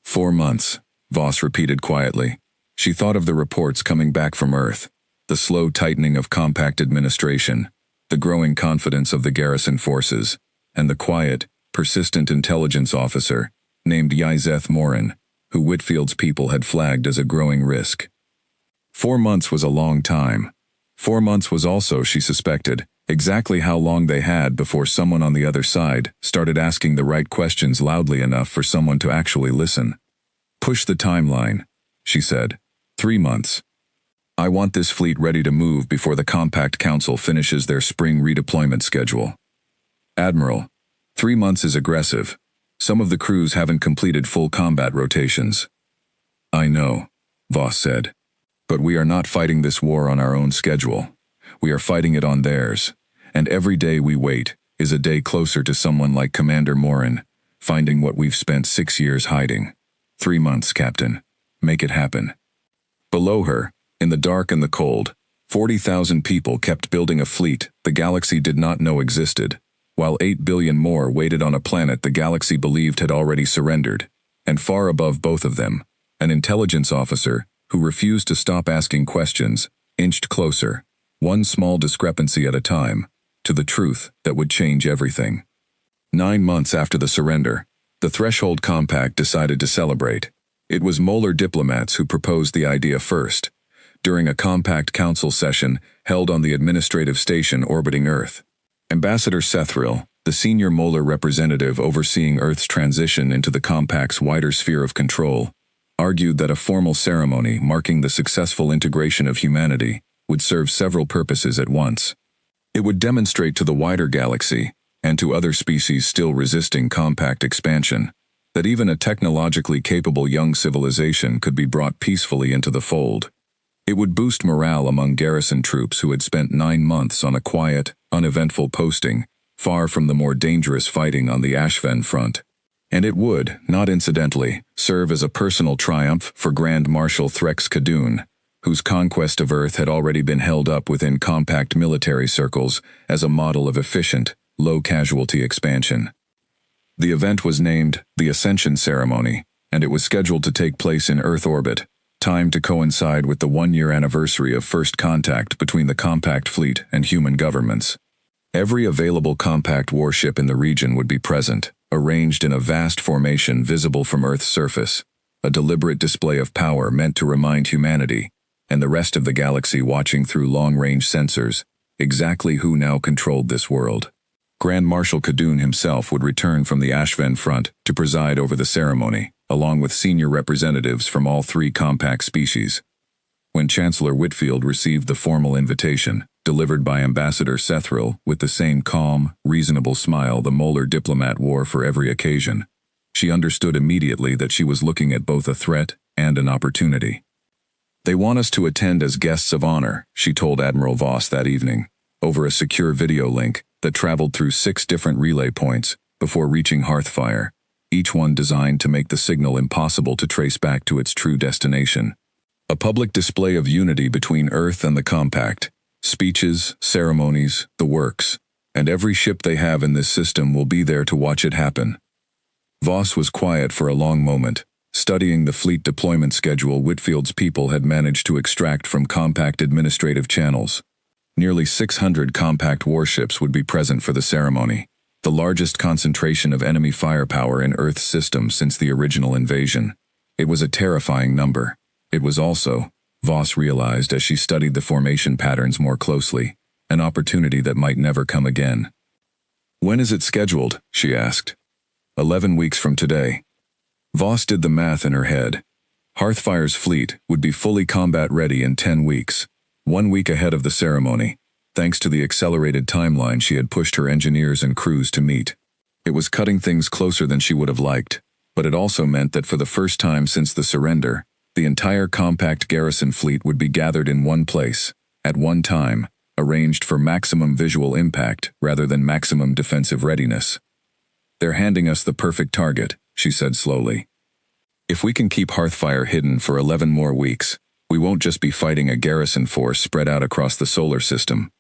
4 months, Voss repeated quietly. She thought of the reports coming back from Earth, the slow tightening of compact administration, the growing confidence of the garrison forces, and the quiet, persistent intelligence officer, named Yizeth Morin, who Whitfield's people had flagged as a growing risk. 4 months was a long time. 4 months was also, she suspected, exactly how long they had before someone on the other side started asking the right questions loudly enough for someone to actually listen. "Push the timeline," she said. 3 months. "I want this fleet ready to move before the Compact Council finishes their spring redeployment schedule." "Admiral, 3 months is aggressive. Some of the crews haven't completed full combat rotations." "I know," Voss said. "But we are not fighting this war on our own schedule. We are fighting it on theirs, and every day we wait is a day closer to someone like Commander Morin, finding what we've spent 6 years hiding. 3 months, Captain. Make it happen. Below her, in the dark and the cold, 40,000 people kept building a fleet the galaxy did not know existed, while 8 billion more waited on a planet the galaxy believed had already surrendered. And far above both of them, an intelligence officer, who refused to stop asking questions, inched closer, one small discrepancy at a time, to the truth that would change everything. 9 months after the surrender, the Threshold Compact decided to celebrate. It was Molar diplomats who proposed the idea first, during a Compact Council session held on the administrative station orbiting Earth. Ambassador Sethril, the senior Molar representative overseeing Earth's transition into the Compact's wider sphere of control, argued that a formal ceremony marking the successful integration of humanity would serve several purposes at once. It would demonstrate to the wider galaxy, and to other species still resisting Compact expansion, that even a technologically capable young civilization could be brought peacefully into the fold. It would boost morale among garrison troops who had spent 9 months on a quiet, uneventful posting, far from the more dangerous fighting on the Ashven front. And it would, not incidentally, serve as a personal triumph for Grand Marshal Threx Kadun, whose conquest of Earth had already been held up within Compact military circles as a model of efficient, low-casualty expansion. The event was named the Ascension Ceremony, and it was scheduled to take place in Earth orbit, timed to coincide with the 1-year anniversary of first contact between the Compact fleet and human governments. Every available Compact warship in the region would be present, arranged in a vast formation visible from Earth's surface, a deliberate display of power meant to remind humanity, and the rest of the galaxy watching through long-range sensors, exactly who now controlled this world. Grand Marshal Kadun himself would return from the Ashven front to preside over the ceremony, along with senior representatives from all 3 Compact species. When Chancellor Whitfield received the formal invitation, delivered by Ambassador Sethril with the same calm, reasonable smile the Molar diplomat wore for every occasion, she understood immediately that she was looking at both a threat and an opportunity. "They want us to attend as guests of honor," she told Admiral Voss that evening, over a secure video link that traveled through 6 different relay points before reaching Hearthfire, each one designed to make the signal impossible to trace back to its true destination. A public display of unity between Earth and the Compact, speeches, ceremonies, the works, and every ship they have in this system will be there to watch it happen. Voss was quiet for a long moment, studying the fleet deployment schedule Whitfield's people had managed to extract from Compact administrative channels. Nearly 600 Compact warships would be present for the ceremony, the largest concentration of enemy firepower in Earth's system since the original invasion. It was a terrifying number. It was also, Voss realized as she studied the formation patterns more closely, an opportunity that might never come again. "When is it scheduled?" she asked. 11 weeks from today." Voss did the math in her head. Hearthfire's fleet would be fully combat-ready in 10 weeks, 1 week ahead of the ceremony, thanks to the accelerated timeline she had pushed her engineers and crews to meet. It was cutting things closer than she would have liked, but it also meant that for the first time since the surrender, the entire Compact garrison fleet would be gathered in one place, at one time, arranged for maximum visual impact rather than maximum defensive readiness. "They're handing us the perfect target," she said slowly. "If we can keep Hearthfire hidden for 11 more weeks, we won't just be fighting a garrison force spread out across the solar system.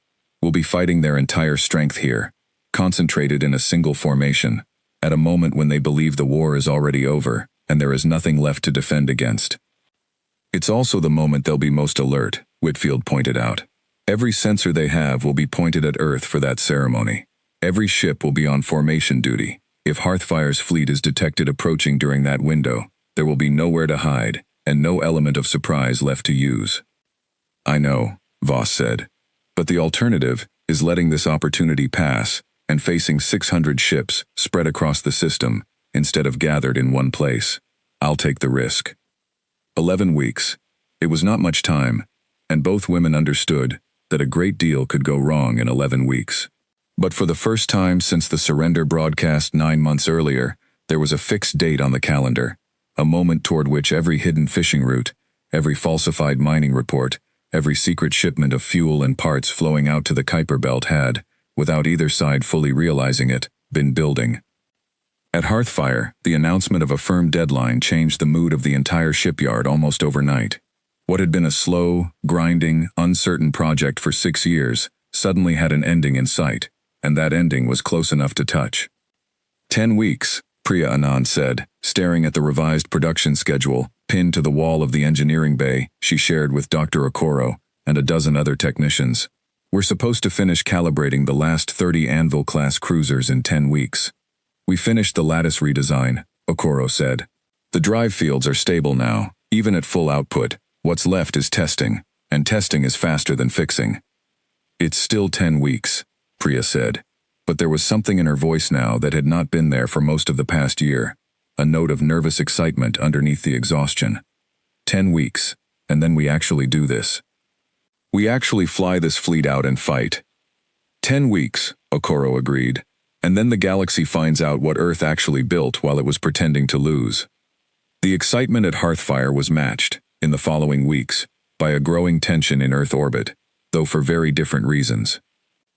We'll be fighting their entire strength here, concentrated in a single formation, at a moment when they believe the war is already over and there is nothing left to defend against. It's also the moment they'll be most alert," Whitfield pointed out. "Every sensor they have will be pointed at Earth for that ceremony. Every ship will be on formation duty. If Hearthfire's fleet is detected approaching during that window, there will be nowhere to hide, and no element of surprise left to use." "I know," Voss said. "But the alternative is letting this opportunity pass and facing 600 ships spread across the system instead of gathered in one place. I'll take the risk." 11 weeks. It was not much time, and both women understood that a great deal could go wrong in 11 weeks. But for the first time since the surrender broadcast 9 months earlier, there was a fixed date on the calendar, a moment toward which every hidden fishing route, every falsified mining report, every secret shipment of fuel and parts flowing out to the Kuiper Belt had, without either side fully realizing it, been building. At Hearthfire, the announcement of a firm deadline changed the mood of the entire shipyard almost overnight. What had been a slow, grinding, uncertain project for 6 years suddenly had an ending in sight, and that ending was close enough to touch. 10 weeks, Priya Anand said, staring at the revised production schedule pinned to the wall of the engineering bay she shared with Dr. Okoro and a dozen other technicians. We're supposed to finish calibrating the last 30 Anvil-class cruisers in 10 weeks. We finished the lattice redesign, Okoro said. The drive fields are stable now, even at full output. What's left is testing, and testing is faster than fixing. It's still 10 weeks, Priya said, but there was something in her voice now that had not been there for most of the past year, a note of nervous excitement underneath the exhaustion. 10 weeks, and then we actually do this. We actually fly this fleet out and fight. 10 weeks, Okoro agreed, and then the galaxy finds out what Earth actually built while it was pretending to lose. The excitement at Hearthfire was matched, in the following weeks, by a growing tension in Earth orbit, though for very different reasons.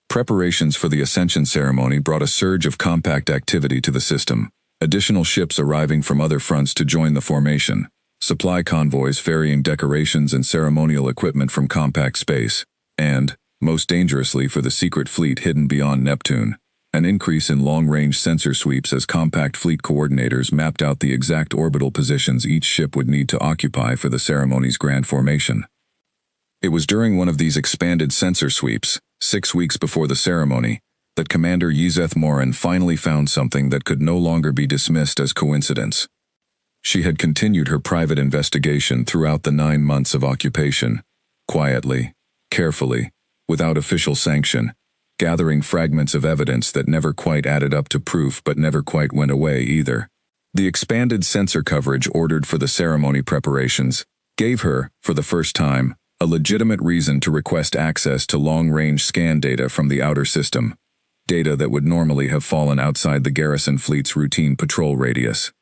Preparations for the Ascension ceremony brought a surge of compact activity to the system, additional ships arriving from other fronts to join the formation, supply convoys ferrying decorations and ceremonial equipment from compact space, and, most dangerously for the secret fleet hidden beyond Neptune, an increase in long-range sensor sweeps as compact fleet coordinators mapped out the exact orbital positions each ship would need to occupy for the ceremony's grand formation. It was during one of these expanded sensor sweeps, 6 weeks before the ceremony, that Commander Yzeth Morin finally found something that could no longer be dismissed as coincidence. She had continued her private investigation throughout the 9 months of occupation, quietly, carefully, without official sanction, gathering fragments of evidence that never quite added up to proof but never quite went away either. The expanded sensor coverage ordered for the ceremony preparations gave her, for the first time, a legitimate reason to request access to long-range scan data from the outer system, data that would normally have fallen outside the garrison fleet's routine patrol radius.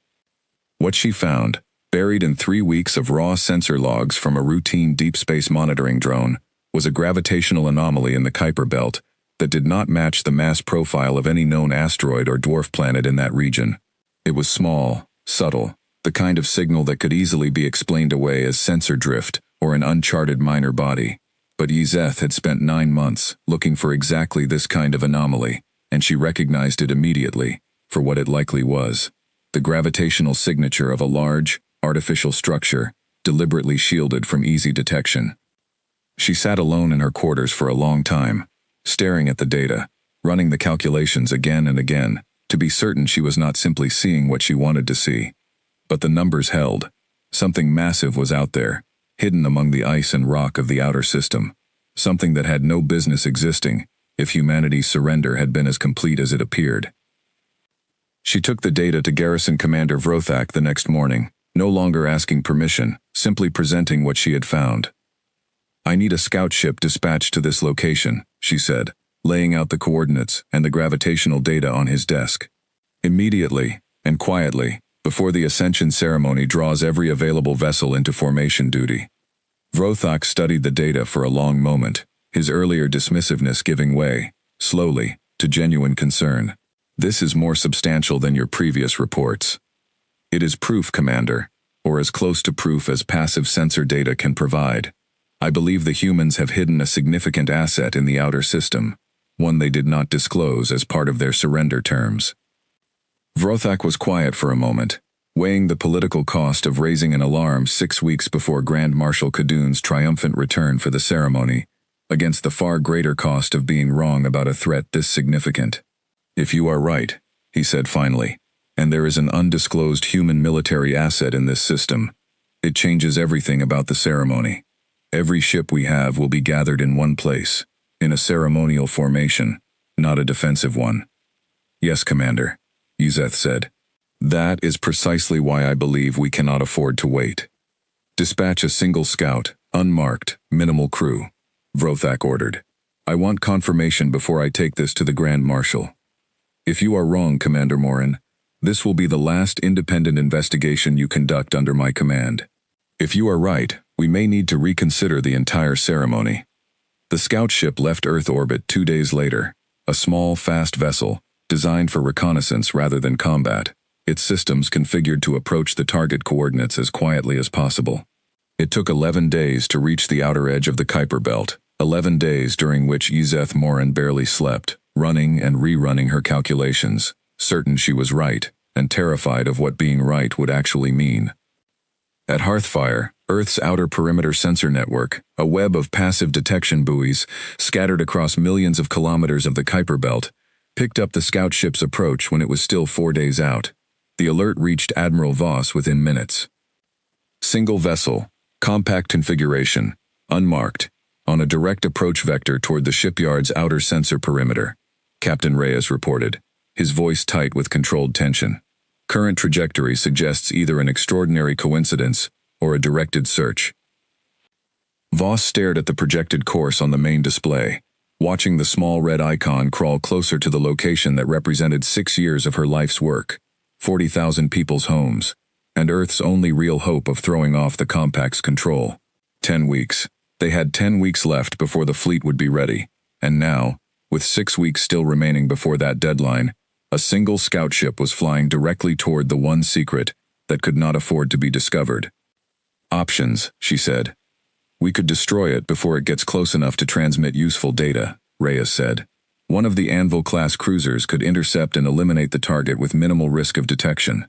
What she found, buried in 3 weeks of raw sensor logs from a routine deep space monitoring drone, was a gravitational anomaly in the Kuiper belt that did not match the mass profile of any known asteroid or dwarf planet in that region. It was small, subtle, the kind of signal that could easily be explained away as sensor drift or an uncharted minor body. But Yzeth had spent 9 months looking for exactly this kind of anomaly, and she recognized it immediately for what it likely was: the gravitational signature of a large, artificial structure, deliberately shielded from easy detection. She sat alone in her quarters for a long time, staring at the data, running the calculations again and again, to be certain she was not simply seeing what she wanted to see. But the numbers held. Something massive was out there, hidden among the ice and rock of the outer system, something that had no business existing if humanity's surrender had been as complete as it appeared. She took the data to Garrison Commander Vrothak the next morning, no longer asking permission, simply presenting what she had found. "I need a scout ship dispatched to this location," she said, laying out the coordinates and the gravitational data on his desk. "Immediately, and quietly, before the Ascension ceremony draws every available vessel into formation duty." Vrothak studied the data for a long moment, his earlier dismissiveness giving way, slowly, to genuine concern. "This is more substantial than your previous reports." "It is proof, Commander, or as close to proof as passive sensor data can provide. I believe the humans have hidden a significant asset in the outer system, one they did not disclose as part of their surrender terms." Vrothak was quiet for a moment, weighing the political cost of raising an alarm 6 weeks before Grand Marshal Khadun's triumphant return for the ceremony, against the far greater cost of being wrong about a threat this significant. "If you are right," he said finally, "and there is an undisclosed human military asset in this system, it changes everything about the ceremony. Every ship we have will be gathered in one place, in a ceremonial formation, not a defensive one." "Yes, Commander," Yzeth said. "That is precisely why I believe we cannot afford to wait. Dispatch a single scout, unmarked, minimal crew," Vrothak ordered. "I want confirmation before I take this to the Grand Marshal. If you are wrong, Commander Morin, this will be the last independent investigation you conduct under my command. If you are right, we may need to reconsider the entire ceremony." The scout ship left Earth orbit 2 days later, a small, fast vessel, designed for reconnaissance rather than combat, its systems configured to approach the target coordinates as quietly as possible. It took 11 days to reach the outer edge of the Kuiper Belt, 11 days during which Yzeth Morin barely slept, running and rerunning her calculations, certain she was right, and terrified of what being right would actually mean. At Hearthfire, Earth's outer perimeter sensor network, a web of passive detection buoys, scattered across millions of kilometers of the Kuiper Belt, picked up the scout ship's approach when it was still 4 days out. The alert reached Admiral Voss within minutes. Single vessel, compact configuration, unmarked, on a direct approach vector toward the shipyard's outer sensor perimeter, Captain Reyes reported, his voice tight with controlled tension. Current trajectory suggests either an extraordinary coincidence or a directed search. Voss stared at the projected course on the main display, watching the small red icon crawl closer to the location that represented 6 years of her life's work, 40,000 people's homes, and Earth's only real hope of throwing off the compact's control. 10 weeks. They had 10 weeks left before the fleet would be ready, and now, with 6 weeks still remaining before that deadline, a single scout ship was flying directly toward the one secret that could not afford to be discovered. Options, she said. We could destroy it before it gets close enough to transmit useful data, Reyes said. One of the Anvil-class cruisers could intercept and eliminate the target with minimal risk of detection.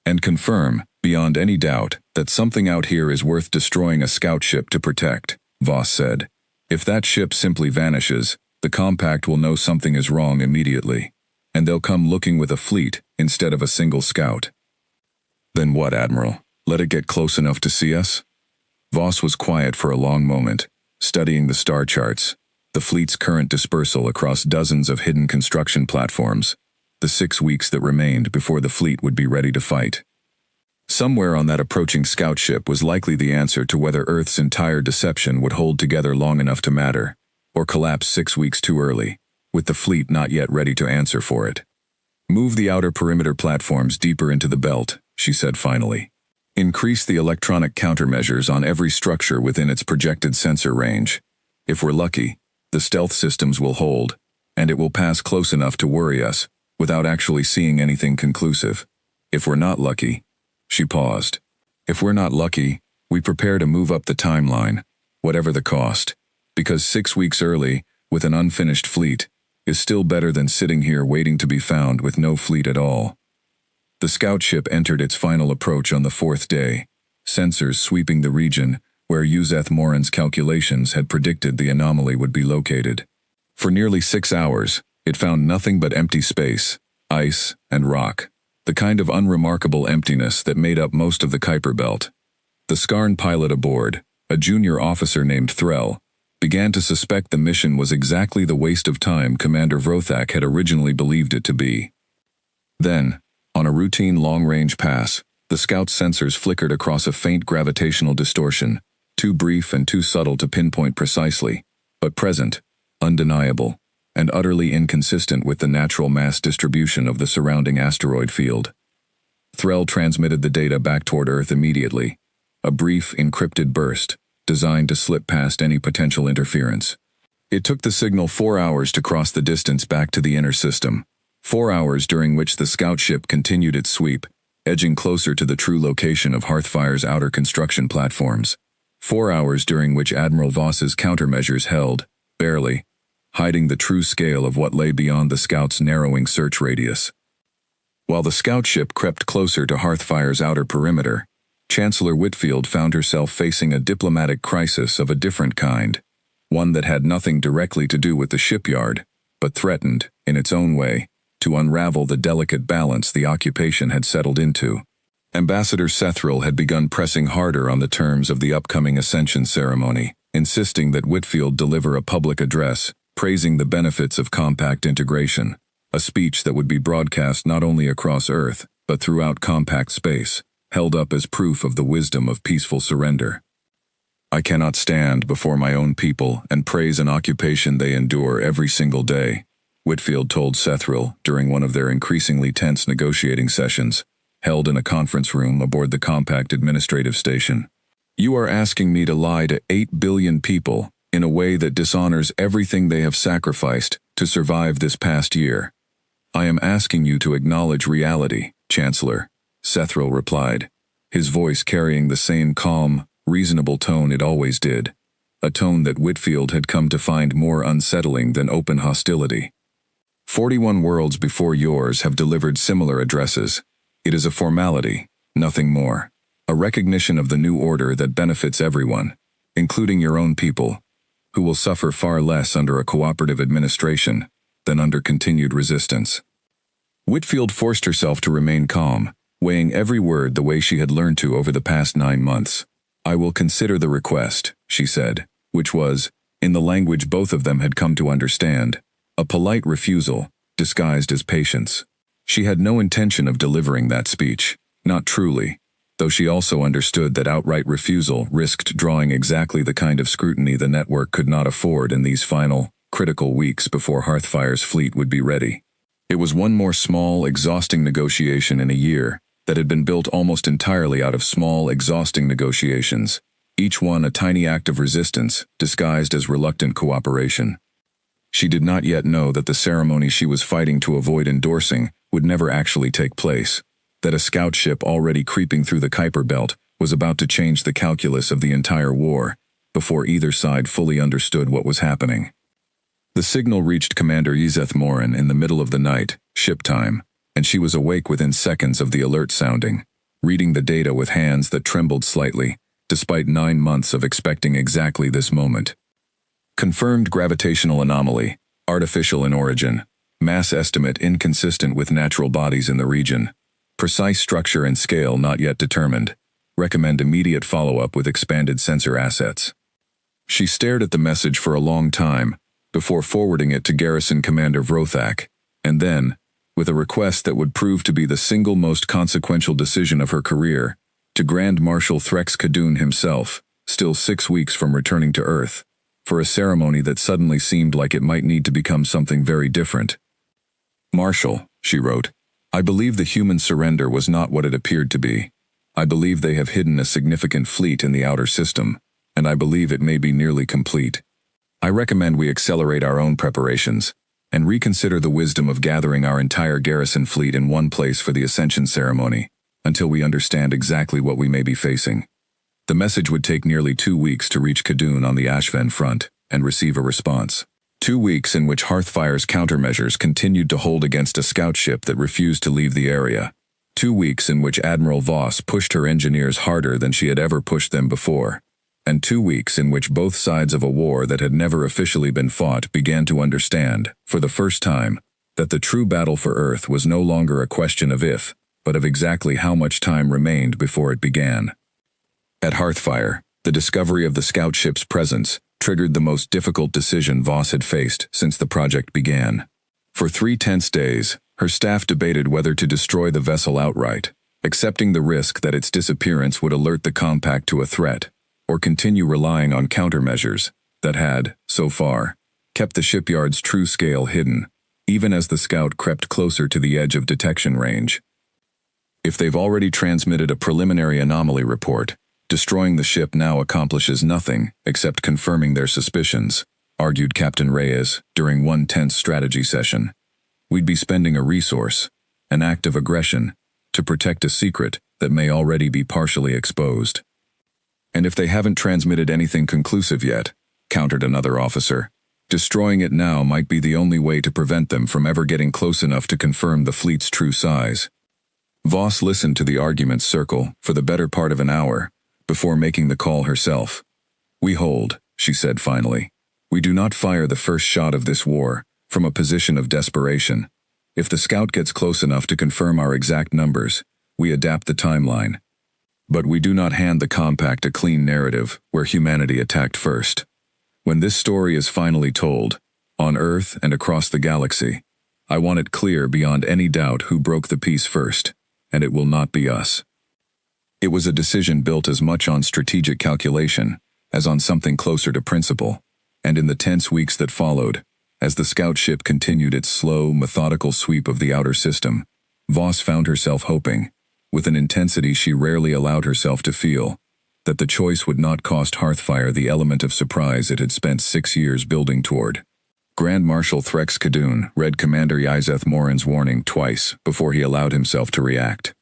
And confirm, beyond any doubt, that something out here is worth destroying a scout ship to protect, Voss said. If that ship simply vanishes, the compact will know something is wrong immediately, and they'll come looking with a fleet instead of a single scout. Then what, Admiral? Let it get close enough to see us? Voss was quiet for a long moment, studying the star charts, the fleet's current dispersal across dozens of hidden construction platforms, the 6 weeks that remained before the fleet would be ready to fight. Somewhere on that approaching scout ship was likely the answer to whether Earth's entire deception would hold together long enough to matter, or collapse 6 weeks too early, with the fleet not yet ready to answer for it. Move the outer perimeter platforms deeper into the belt, she said finally. Increase the electronic countermeasures on every structure within its projected sensor range. If we're lucky, the stealth systems will hold, and it will pass close enough to worry us, without actually seeing anything conclusive. If we're not lucky, she paused. If we're not lucky, we prepare to move up the timeline, whatever the cost, because 6 weeks early, with an unfinished fleet, is still better than sitting here waiting to be found with no fleet at all. The scout ship entered its final approach on the 4th day, sensors sweeping the region where Yzeth Morin's calculations had predicted the anomaly would be located. For nearly 6 hours, it found nothing but empty space, ice, and rock, the kind of unremarkable emptiness that made up most of the Kuiper Belt. The Skarn pilot aboard, a junior officer named Threll, began to suspect the mission was exactly the waste of time Commander Vrothak had originally believed it to be. Then, on a routine long-range pass, the scout's sensors flickered across a faint gravitational distortion, too brief and too subtle to pinpoint precisely, but present, undeniable, and utterly inconsistent with the natural mass distribution of the surrounding asteroid field. Threll transmitted the data back toward Earth immediately, a brief, encrypted burst, designed to slip past any potential interference. It took the signal 4 hours to cross the distance back to the inner system, 4 hours during which the scout ship continued its sweep, edging closer to the true location of Hearthfire's outer construction platforms. 4 hours during which Admiral Voss's countermeasures held, barely, hiding the true scale of what lay beyond the scout's narrowing search radius. While the scout ship crept closer to Hearthfire's outer perimeter, Chancellor Whitfield found herself facing a diplomatic crisis of a different kind, one that had nothing directly to do with the shipyard, but threatened, in its own way, to unravel the delicate balance the occupation had settled into. Ambassador Sethril had begun pressing harder on the terms of the upcoming Ascension ceremony, insisting that Whitfield deliver a public address, praising the benefits of compact integration, a speech that would be broadcast not only across Earth, but throughout compact space, held up as proof of the wisdom of peaceful surrender. I cannot stand before my own people and praise an occupation they endure every single day, Whitfield told Sethril during one of their increasingly tense negotiating sessions, held in a conference room aboard the compact administrative station. You are asking me to lie to 8 billion people in a way that dishonors everything they have sacrificed to survive this past year. I am asking you to acknowledge reality, Chancellor, Sethril replied, his voice carrying the same calm, reasonable tone it always did, a tone that Whitfield had come to find more unsettling than open hostility. 41 worlds before yours have delivered similar addresses. It is a formality, nothing more. A recognition of the new order that benefits everyone, including your own people, who will suffer far less under a cooperative administration than under continued resistance. Whitfield forced herself to remain calm, weighing every word the way she had learned to over the past 9 months. "I will consider the request," she said, which was, in the language both of them had come to understand, a polite refusal, disguised as patience. She had no intention of delivering that speech, not truly, though she also understood that outright refusal risked drawing exactly the kind of scrutiny the network could not afford in these final, critical weeks before Hearthfire's fleet would be ready. It was one more small, exhausting negotiation in a year that had been built almost entirely out of small, exhausting negotiations, each one a tiny act of resistance disguised as reluctant cooperation. She did not yet know that the ceremony she was fighting to avoid endorsing would never actually take place, that a scout ship already creeping through the Kuiper Belt was about to change the calculus of the entire war, before either side fully understood what was happening. The signal reached Commander Yzeth Morin in the middle of the night, ship time, and she was awake within seconds of the alert sounding, reading the data with hands that trembled slightly, despite 9 months of expecting exactly this moment. Confirmed gravitational anomaly, artificial in origin, mass estimate inconsistent with natural bodies in the region, precise structure and scale not yet determined, recommend immediate follow-up with expanded sensor assets. She stared at the message for a long time, before forwarding it to Garrison Commander Vrothak, and then, with a request that would prove to be the single most consequential decision of her career, to Grand Marshal Threx Kadun himself, still 6 weeks from returning to Earth, for a ceremony that suddenly seemed like it might need to become something very different. "Marshal," she wrote, "I believe the human surrender was not what it appeared to be. I believe they have hidden a significant fleet in the outer system, and I believe it may be nearly complete. I recommend we accelerate our own preparations, and reconsider the wisdom of gathering our entire garrison fleet in one place for the Ascension ceremony, until we understand exactly what we may be facing." The message would take nearly 2 weeks to reach Kadun on the Ashven front, and receive a response. 2 weeks in which Hearthfire's countermeasures continued to hold against a scout ship that refused to leave the area. 2 weeks in which Admiral Voss pushed her engineers harder than she had ever pushed them before. And 2 weeks in which both sides of a war that had never officially been fought began to understand, for the first time, that the true battle for Earth was no longer a question of if, but of exactly how much time remained before it began. At Hearthfire, the discovery of the scout ship's presence triggered the most difficult decision Voss had faced since the project began. For 3 tense days, her staff debated whether to destroy the vessel outright, accepting the risk that its disappearance would alert the compact to a threat, or continue relying on countermeasures that had, so far, kept the shipyard's true scale hidden, even as the scout crept closer to the edge of detection range. If they've already transmitted a preliminary anomaly report, destroying the ship now accomplishes nothing except confirming their suspicions, argued Captain Reyes during one tense strategy session. We'd be spending a resource, an act of aggression, to protect a secret that may already be partially exposed. And if they haven't transmitted anything conclusive yet, countered another officer, destroying it now might be the only way to prevent them from ever getting close enough to confirm the fleet's true size. Voss listened to the arguments circle for the better part of an hour, before making the call herself. "We hold," she said finally. "We do not fire the first shot of this war from a position of desperation. If the scout gets close enough to confirm our exact numbers, we adapt the timeline. But we do not hand the compact a clean narrative where humanity attacked first. When this story is finally told, on Earth and across the galaxy, I want it clear beyond any doubt who broke the peace first, and it will not be us." It was a decision built as much on strategic calculation as on something closer to principle, and in the tense weeks that followed, as the scout ship continued its slow, methodical sweep of the outer system, Voss found herself hoping, with an intensity she rarely allowed herself to feel, that the choice would not cost Hearthfire the element of surprise it had spent 6 years building toward. Grand Marshal Threx Kadun read Commander Yzeth Morin's warning twice before he allowed himself to react.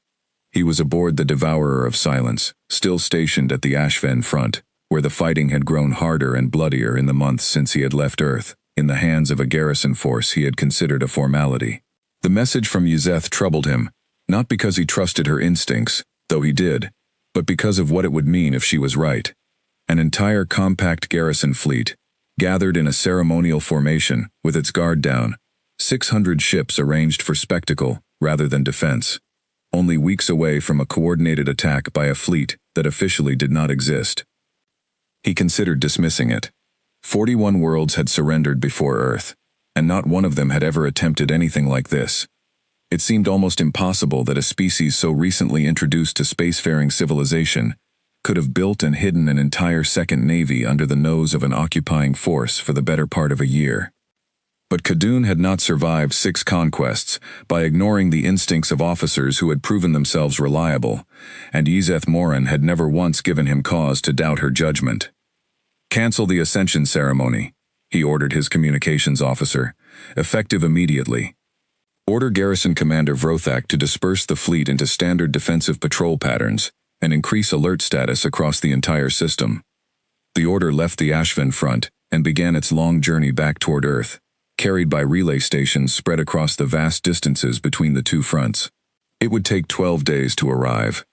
He was aboard the Devourer of Silence, still stationed at the Ashven front, where the fighting had grown harder and bloodier in the months since he had left Earth, in the hands of a garrison force he had considered a formality. The message from Yzeth troubled him, not because he trusted her instincts, though he did, but because of what it would mean if she was right. An entire compact garrison fleet, gathered in a ceremonial formation, with its guard down, 600 ships arranged for spectacle rather than defense, only weeks away from a coordinated attack by a fleet that officially did not exist. He considered dismissing it. 41 worlds had surrendered before Earth, and not one of them had ever attempted anything like this. It seemed almost impossible that a species so recently introduced to spacefaring civilization could have built and hidden an entire second navy under the nose of an occupying force for the better part of a year. But Khadun had not survived 6 conquests by ignoring the instincts of officers who had proven themselves reliable, and Yzeth Morin had never once given him cause to doubt her judgment. "Cancel the ascension ceremony," he ordered his communications officer, effective immediately. "Order Garrison Commander Vrothak to disperse the fleet into standard defensive patrol patterns and increase alert status across the entire system." The order left the Ashven front and began its long journey back toward Earth, carried by relay stations spread across the vast distances between the two fronts. It would take 12 days to arrive.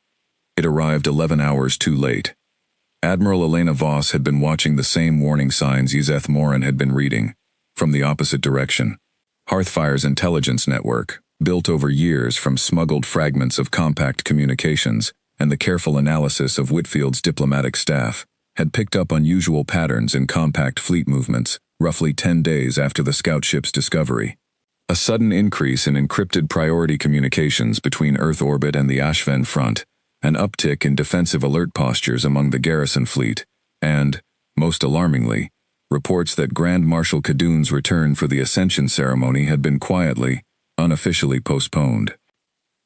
It arrived 11 hours too late. Admiral Elena Voss had been watching the same warning signs Yzeth Morin had been reading, from the opposite direction. Hearthfire's intelligence network, built over years from smuggled fragments of compact communications and the careful analysis of Whitfield's diplomatic staff, had picked up unusual patterns in compact fleet movements, roughly 10 days after the scout ship's discovery. A sudden increase in encrypted priority communications between Earth orbit and the Ashven front, an uptick in defensive alert postures among the garrison fleet, and, most alarmingly, reports that Grand Marshal Khadun's return for the Ascension ceremony had been quietly, unofficially postponed.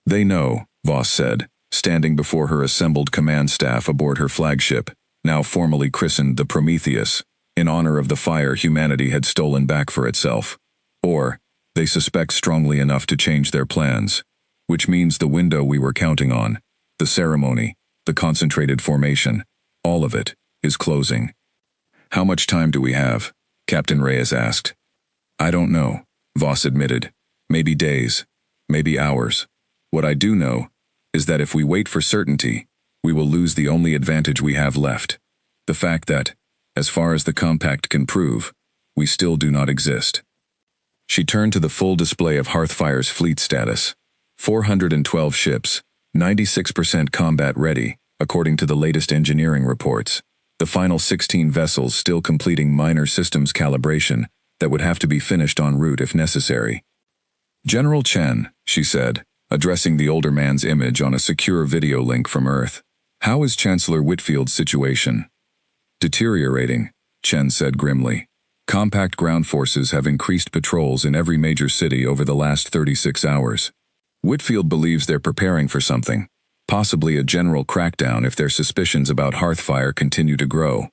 "They know," Voss said, standing before her assembled command staff aboard her flagship, now formally christened the Prometheus, in honor of the fire humanity had stolen back for itself. Or, they suspect strongly enough to change their plans, which means the window we were counting on, the ceremony, the concentrated formation, all of it, is closing. "How much time do we have?" Captain Reyes asked. "I don't know," Voss admitted. "Maybe days, maybe hours. What I do know is that if we wait for certainty, we will lose the only advantage we have left, the fact that, as far as the compact can prove, we still do not exist." She turned to the full display of Hearthfire's fleet status. 412 ships, 96% combat ready, according to the latest engineering reports. The final 16 vessels still completing minor systems calibration that would have to be finished en route if necessary. "General Chen," she said, addressing the older man's image on a secure video link from Earth, "how is Chancellor Whitfield's situation?" "Deteriorating," Chen said grimly. "Compact ground forces have increased patrols in every major city over the last 36 hours. Whitfield believes they're preparing for something, possibly a general crackdown if their suspicions about Hearthfire continue to grow.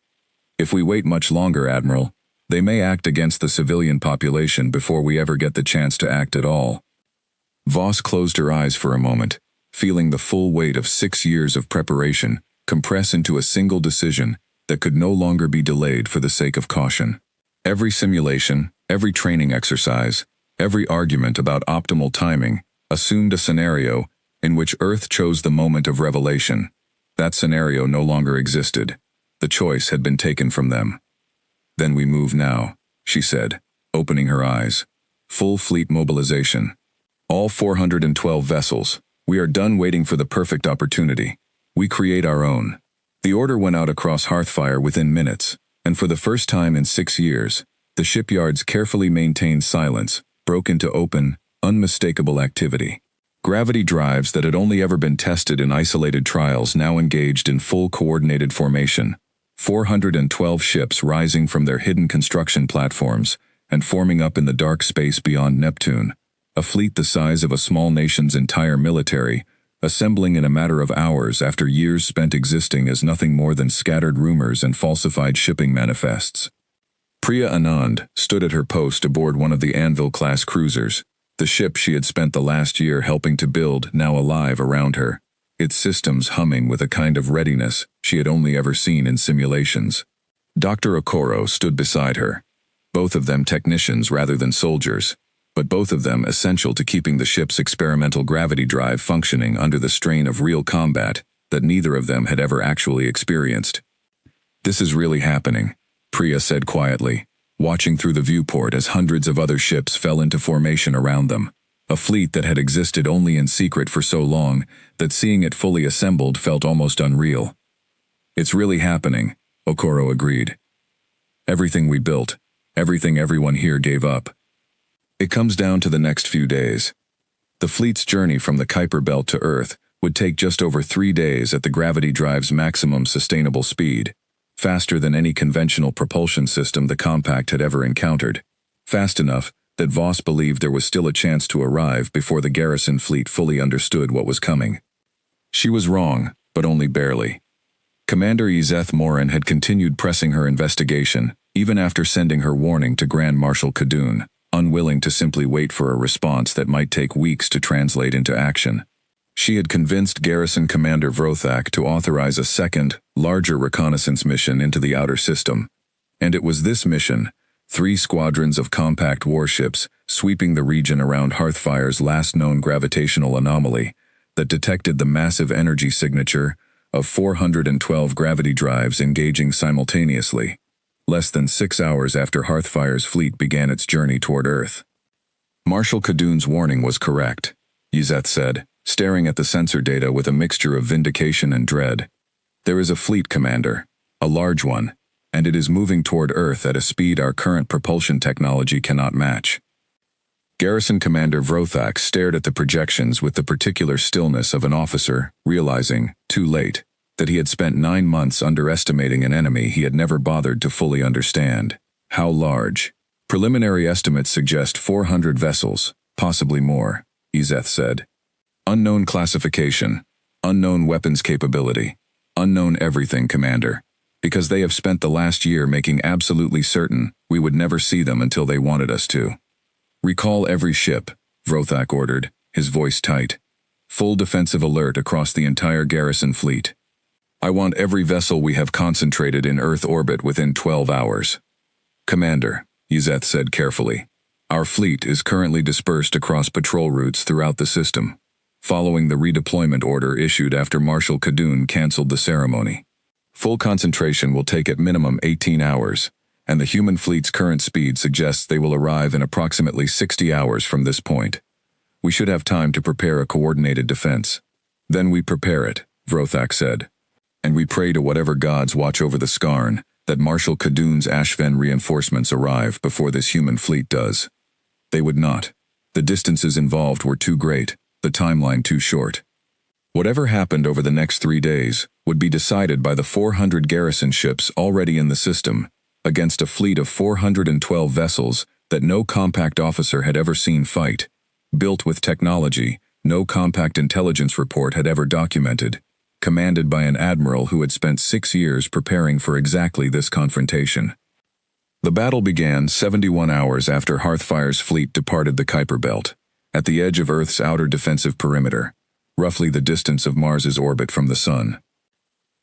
If we wait much longer, Admiral, they may act against the civilian population before we ever get the chance to act at all." Voss closed her eyes for a moment, feeling the full weight of 6 years of preparation compress into a single decision that could no longer be delayed for the sake of caution. Every simulation, every training exercise, every argument about optimal timing assumed a scenario in which Earth chose the moment of revelation. That scenario no longer existed. The choice had been taken from them. "Then we move now," she said, opening her eyes. "Full fleet mobilization. All 412 vessels. We are done waiting for the perfect opportunity. We create our own." The order went out across Hearthfire within minutes, and for the first time in 6 years, the shipyard's carefully maintained silence broke into open, unmistakable activity. Gravity drives that had only ever been tested in isolated trials now engaged in full coordinated formation. 412 ships rising from their hidden construction platforms and forming up in the dark space beyond Neptune. A fleet the size of a small nation's entire military, assembling in a matter of hours after years spent existing as nothing more than scattered rumors and falsified shipping manifests. Priya Anand stood at her post aboard one of the Anvil-class cruisers, the ship she had spent the last year helping to build now alive around her. its systems humming with a kind of readiness she had only ever seen in simulations. Dr. Okoro stood beside her, both of them technicians rather than soldiers, but both of them essential to keeping the ship's experimental gravity drive functioning under the strain of real combat that neither of them had ever actually experienced. "This is really happening," Priya said quietly, watching through the viewport as hundreds of other ships fell into formation around them, a fleet that had existed only in secret for so long that seeing it fully assembled felt almost unreal. "It's really happening," Okoro agreed. "Everything we built, everything everyone here gave up. It comes down to the next few days." The fleet's journey from the Kuiper Belt to Earth would take just over 3 days at the gravity drive's maximum sustainable speed, faster than any conventional propulsion system the compact had ever encountered, fast enough that Voss believed there was still a chance to arrive before the garrison fleet fully understood what was coming. She was wrong, but only barely. Commander Izeth Morin had continued pressing her investigation, even after sending her warning to Grand Marshal Khadun, unwilling to simply wait for a response that might take weeks to translate into action. She had convinced Garrison Commander Vrothak to authorize a second, larger reconnaissance mission into the outer system, and it was this mission, 3 squadrons of compact warships sweeping the region around Hearthfire's last known gravitational anomaly, that detected the massive energy signature of 412 gravity drives engaging simultaneously, less than 6 hours after Hearthfire's fleet began its journey toward Earth. Marshal Khadun's warning was correct, Izeth said, staring at the sensor data with a mixture of vindication and dread. "There is a fleet, Commander, a large one, and it is moving toward Earth at a speed our current propulsion technology cannot match." Garrison Commander Vrothak stared at the projections with the particular stillness of an officer, realizing, too late, that he had spent 9 months underestimating an enemy he had never bothered to fully understand. How large? "Preliminary estimates suggest 400 vessels, possibly more," Izeth said. "Unknown classification, unknown weapons capability, unknown everything, Commander, because they have spent the last year making absolutely certain we would never see them until they wanted us to. Recall every ship," Vrothak ordered, his voice tight. "Full defensive alert across the entire garrison fleet. I want every vessel we have concentrated in Earth orbit within 12 hours. "Commander," Izeth said carefully, "our fleet is currently dispersed across patrol routes throughout the system, following the redeployment order issued after Marshal Khadun canceled the ceremony. Full concentration will take at minimum 18 hours, and the human fleet's current speed suggests they will arrive in approximately 60 hours from this point. We should have time to prepare a coordinated defense." "Then we prepare it," Vrothak said. "And we pray to whatever gods watch over the Skarn that Marshal Khadun's Ashven reinforcements arrive before this human fleet does. They would not. The distances involved were too great, the timeline too short. Whatever happened over the next 3 days would be decided by the 400 garrison ships already in the system, against a fleet of 412 vessels that no compact officer had ever seen fight, built with technology no compact intelligence report had ever documented, commanded by an admiral who had spent 6 years preparing for exactly this confrontation. The battle began 71 hours after Hearthfire's fleet departed the Kuiper Belt, at the edge of Earth's outer defensive perimeter, roughly the distance of Mars's orbit from the Sun.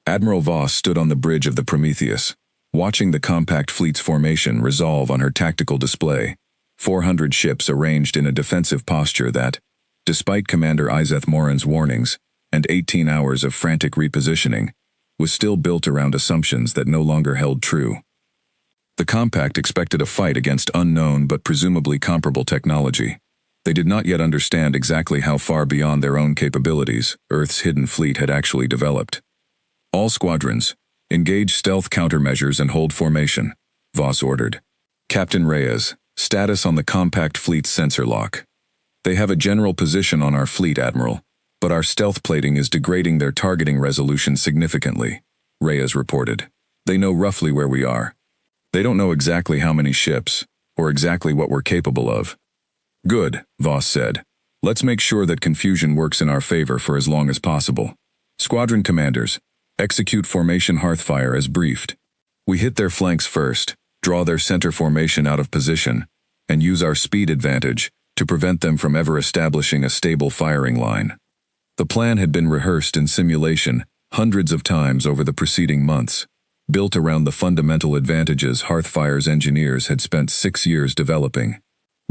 Admiral Voss stood on the bridge of the Prometheus, watching the compact fleet's formation resolve on her tactical display, 400 ships arranged in a defensive posture that, despite Commander Izeth Morin's warnings and 18 hours of frantic repositioning, was still built around assumptions that no longer held true. The compact expected a fight against unknown but presumably comparable technology. They did not yet understand exactly how far beyond their own capabilities Earth's hidden fleet had actually developed. "All squadrons, engage stealth countermeasures and hold formation," Voss ordered. "Captain Reyes, status on the compact fleet's sensor lock. They have a general position on our fleet, Admiral, but our stealth plating is degrading their targeting resolution significantly," Reyes reported. "They know roughly where we are. They don't know exactly how many ships, or exactly what we're capable of." "Good," Voss said. "Let's make sure that confusion works in our favor for as long as possible. Squadron commanders, execute formation Hearthfire as briefed. We hit their flanks first, draw their center formation out of position, and use our speed advantage to prevent them from ever establishing a stable firing line. The plan had been rehearsed in simulation hundreds of times over the preceding months, built around the fundamental advantages Hearthfire's engineers had spent 6 years developing.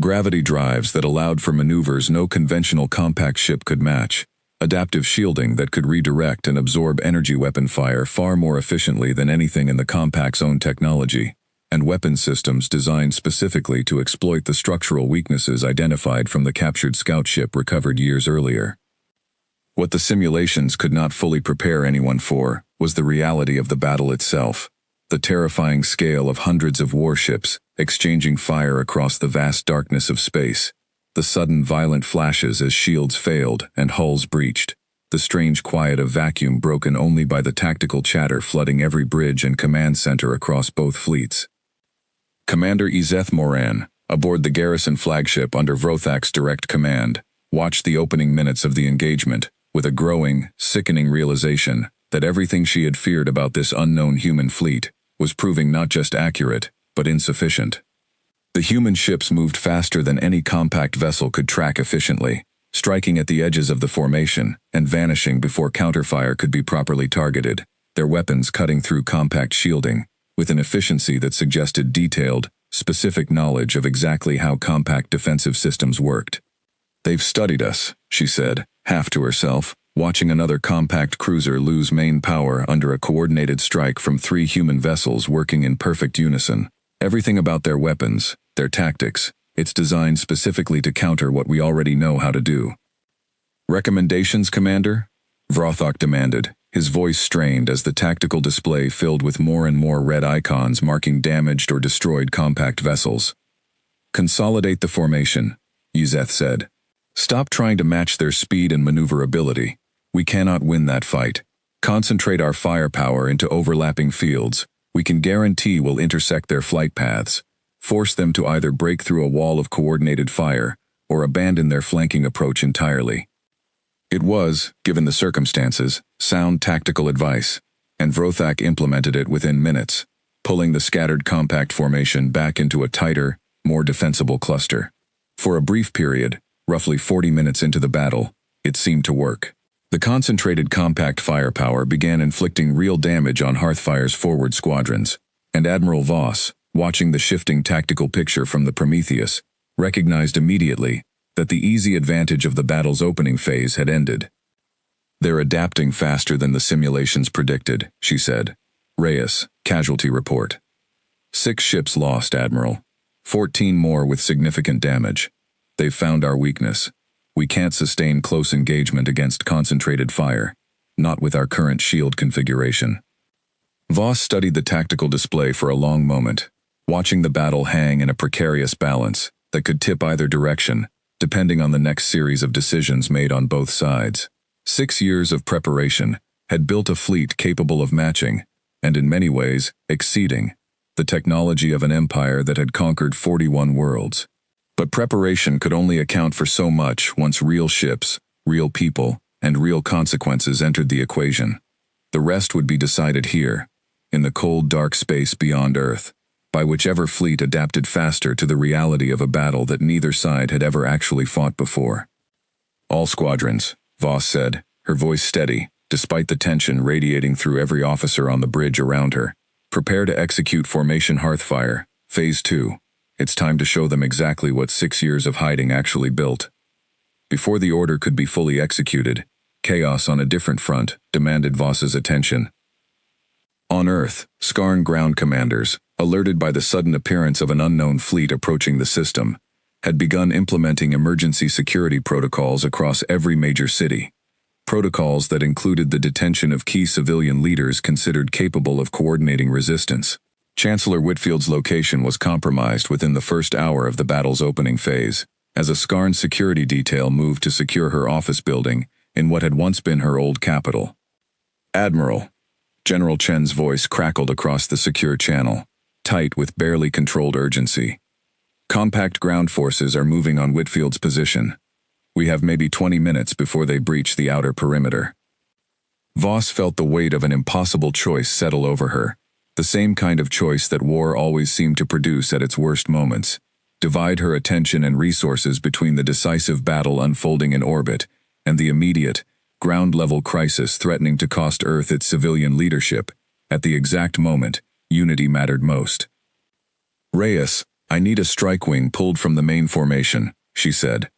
Gravity drives that allowed for maneuvers no conventional compact ship could match, adaptive shielding that could redirect and absorb energy weapon fire far more efficiently than anything in the compact's own technology, and weapon systems designed specifically to exploit the structural weaknesses identified from the captured scout ship recovered years earlier. What the simulations could not fully prepare anyone for was the reality of the battle itself, the terrifying scale of hundreds of warships exchanging fire across the vast darkness of space, the sudden violent flashes as shields failed and hulls breached, the strange quiet of vacuum broken only by the tactical chatter flooding every bridge and command center across both fleets. Commander Izeth Moran, aboard the garrison flagship under Vrothak's direct command, watched the opening minutes of the engagement with a growing, sickening realization that everything she had feared about this unknown human fleet was proving not just accurate, but insufficient. The human ships moved faster than any compact vessel could track efficiently, striking at the edges of the formation and vanishing before counterfire could be properly targeted, their weapons cutting through compact shielding with an efficiency that suggested detailed, specific knowledge of exactly how compact defensive systems worked. "They've studied us," she said, half to herself, watching another compact cruiser lose main power under a coordinated strike from 3 human vessels working in perfect unison. Everything about their weapons, their tactics, it's designed specifically to counter what we already know how to do. "Recommendations, Commander?" Vrothak demanded, his voice strained as the tactical display filled with more and more red icons marking damaged or destroyed compact vessels. "Consolidate the formation," Izeth said. "Stop trying to match their speed and maneuverability. We cannot win that fight. Concentrate our firepower into overlapping fields we can guarantee will intersect their flight paths. Force them to either break through a wall of coordinated fire or abandon their flanking approach entirely." It was, given the circumstances, sound tactical advice, and Vrothak implemented it within minutes, pulling the scattered compact formation back into a tighter, more defensible cluster. For a brief period, roughly 40 minutes into the battle, it seemed to work. The concentrated compact firepower began inflicting real damage on Hearthfire's forward squadrons, and Admiral Voss, watching the shifting tactical picture from the Prometheus, recognized immediately that the easy advantage of the battle's opening phase had ended. "They're adapting faster than the simulations predicted," she said. "Reyes, casualty report. 6 ships lost, Admiral. 14 more with significant damage. They've found our weakness. We can't sustain close engagement against concentrated fire, not with our current shield configuration." Voss studied the tactical display for a long moment, watching the battle hang in a precarious balance that could tip either direction, depending on the next series of decisions made on both sides. 6 years of preparation had built a fleet capable of matching, and in many ways, exceeding, the technology of an empire that had conquered 41 worlds. But preparation could only account for so much once real ships, real people, and real consequences entered the equation. The rest would be decided here, in the cold dark space beyond Earth, by whichever fleet adapted faster to the reality of a battle that neither side had ever actually fought before. "All squadrons," Voss said, her voice steady, despite the tension radiating through every officer on the bridge around her. "Prepare to execute Formation Hearthfire, Phase 2. It's time to show them exactly what 6 years of hiding actually built." Before the order could be fully executed, chaos on a different front demanded Voss's attention. On Earth, Skarn ground commanders, alerted by the sudden appearance of an unknown fleet approaching the system, had begun implementing emergency security protocols across every major city. Protocols that included the detention of key civilian leaders considered capable of coordinating resistance. Chancellor Whitfield's location was compromised within the first hour of the battle's opening phase, as a Skarn security detail moved to secure her office building in what had once been her old capital. "Admiral," General Chen's voice crackled across the secure channel, tight with barely controlled urgency. "Compact ground forces are moving on Whitfield's position. We have maybe 20 minutes before they breach the outer perimeter." Voss felt the weight of an impossible choice settle over her, the same kind of choice that war always seemed to produce at its worst moments: divide her attention and resources between the decisive battle unfolding in orbit and the immediate, ground-level crisis threatening to cost Earth its civilian leadership. At the exact moment, unity mattered most. "Reyes, I need a strike wing pulled from the main formation," she said.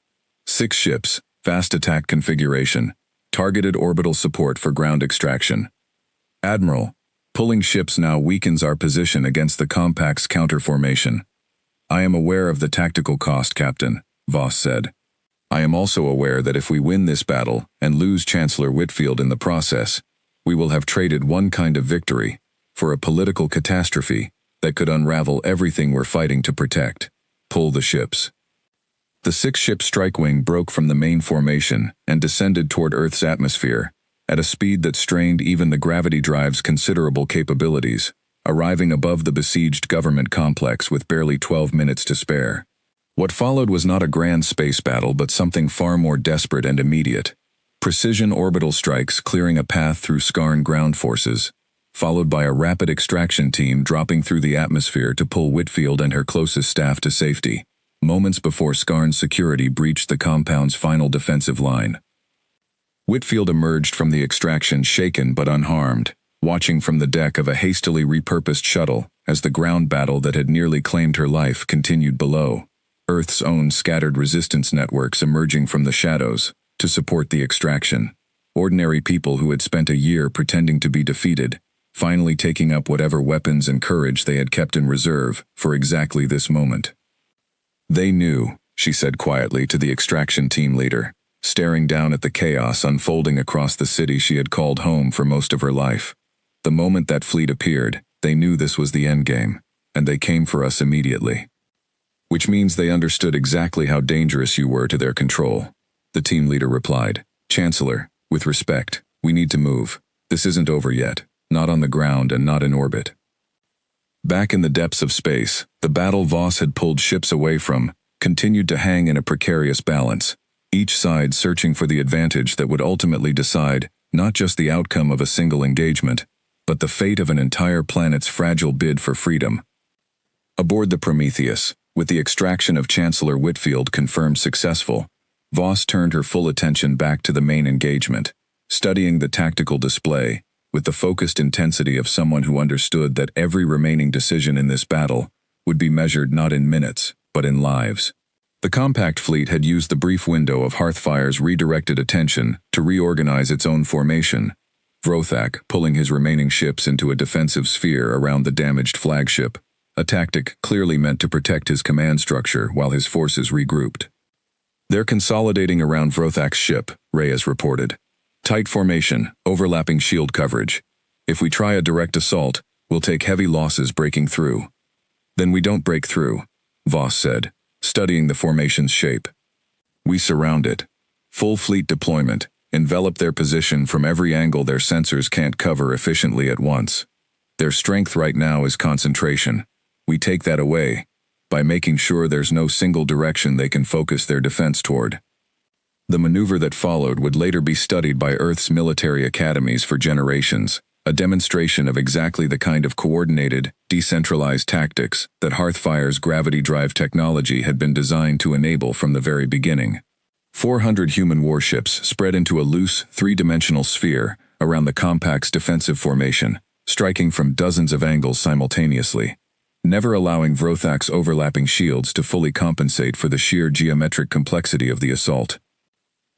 "6 ships, fast attack configuration, targeted orbital support for ground extraction." "Admiral, pulling ships now weakens our position against the Compact's counter-formation." "I am aware of the tactical cost, Captain," Voss said. "I am also aware that if we win this battle and lose Chancellor Whitfield in the process, we will have traded one kind of victory for a political catastrophe that could unravel everything we're fighting to protect. Pull the ships." The 6-ship strike wing broke from the main formation and descended toward Earth's atmosphere, at a speed that strained even the gravity drive's considerable capabilities, arriving above the besieged government complex with barely 12 minutes to spare. What followed was not a grand space battle but something far more desperate and immediate. Precision orbital strikes clearing a path through Skarn ground forces, followed by a rapid extraction team dropping through the atmosphere to pull Whitfield and her closest staff to safety, moments before Skarn's security breached the compound's final defensive line. Whitfield emerged from the extraction shaken but unharmed, watching from the deck of a hastily repurposed shuttle as the ground battle that had nearly claimed her life continued below, Earth's own scattered resistance networks emerging from the shadows to support the extraction. Ordinary people who had spent a year pretending to be defeated, finally taking up whatever weapons and courage they had kept in reserve for exactly this moment. "They knew," she said quietly to the extraction team leader, staring down at the chaos unfolding across the city she had called home for most of her life. "The moment that fleet appeared, they knew this was the endgame, and they came for us immediately." "Which means they understood exactly how dangerous you were to their control," the team leader replied. "Chancellor, with respect, we need to move. This isn't over yet, not on the ground and not in orbit." Back in the depths of space, the battle Voss had pulled ships away from continued to hang in a precarious balance, each side searching for the advantage that would ultimately decide not just the outcome of a single engagement, but the fate of an entire planet's fragile bid for freedom. Aboard the Prometheus, with the extraction of Chancellor Whitfield confirmed successful, Voss turned her full attention back to the main engagement, studying the tactical display with the focused intensity of someone who understood that every remaining decision in this battle would be measured not in minutes, but in lives. The compact fleet had used the brief window of Hearthfire's redirected attention to reorganize its own formation, Vrothak pulling his remaining ships into a defensive sphere around the damaged flagship, a tactic clearly meant to protect his command structure while his forces regrouped. "They're consolidating around Vrothak's ship," Reyes reported. "Tight formation, overlapping shield coverage. If we try a direct assault, we'll take heavy losses breaking through." "Then we don't break through," Voss said, studying the formation's shape. "We surround it. Full fleet deployment, envelop their position from every angle their sensors can't cover efficiently at once. Their strength right now is concentration. We take that away by making sure there's no single direction they can focus their defense toward." The maneuver that followed would later be studied by Earth's military academies for generations, a demonstration of exactly the kind of coordinated, decentralized tactics that Hearthfire's gravity drive technology had been designed to enable from the very beginning. 400 human warships spread into a loose, three-dimensional sphere around the compact's defensive formation, striking from dozens of angles simultaneously, never allowing Vrothak's overlapping shields to fully compensate for the sheer geometric complexity of the assault.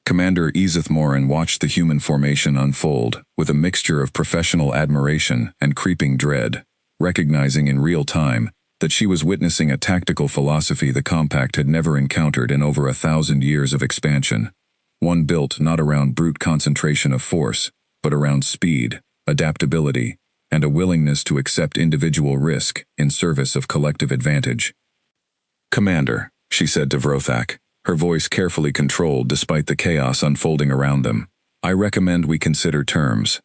Commander Edith Morin watched the human formation unfold with a mixture of professional admiration and creeping dread, recognizing in real time that she was witnessing a tactical philosophy the Compact had never encountered in over 1,000 years of expansion, one built not around brute concentration of force, but around speed, adaptability, and a willingness to accept individual risk in service of collective advantage. "Commander," she said to Vrothak, her voice carefully controlled despite the chaos unfolding around them, "I recommend we consider terms.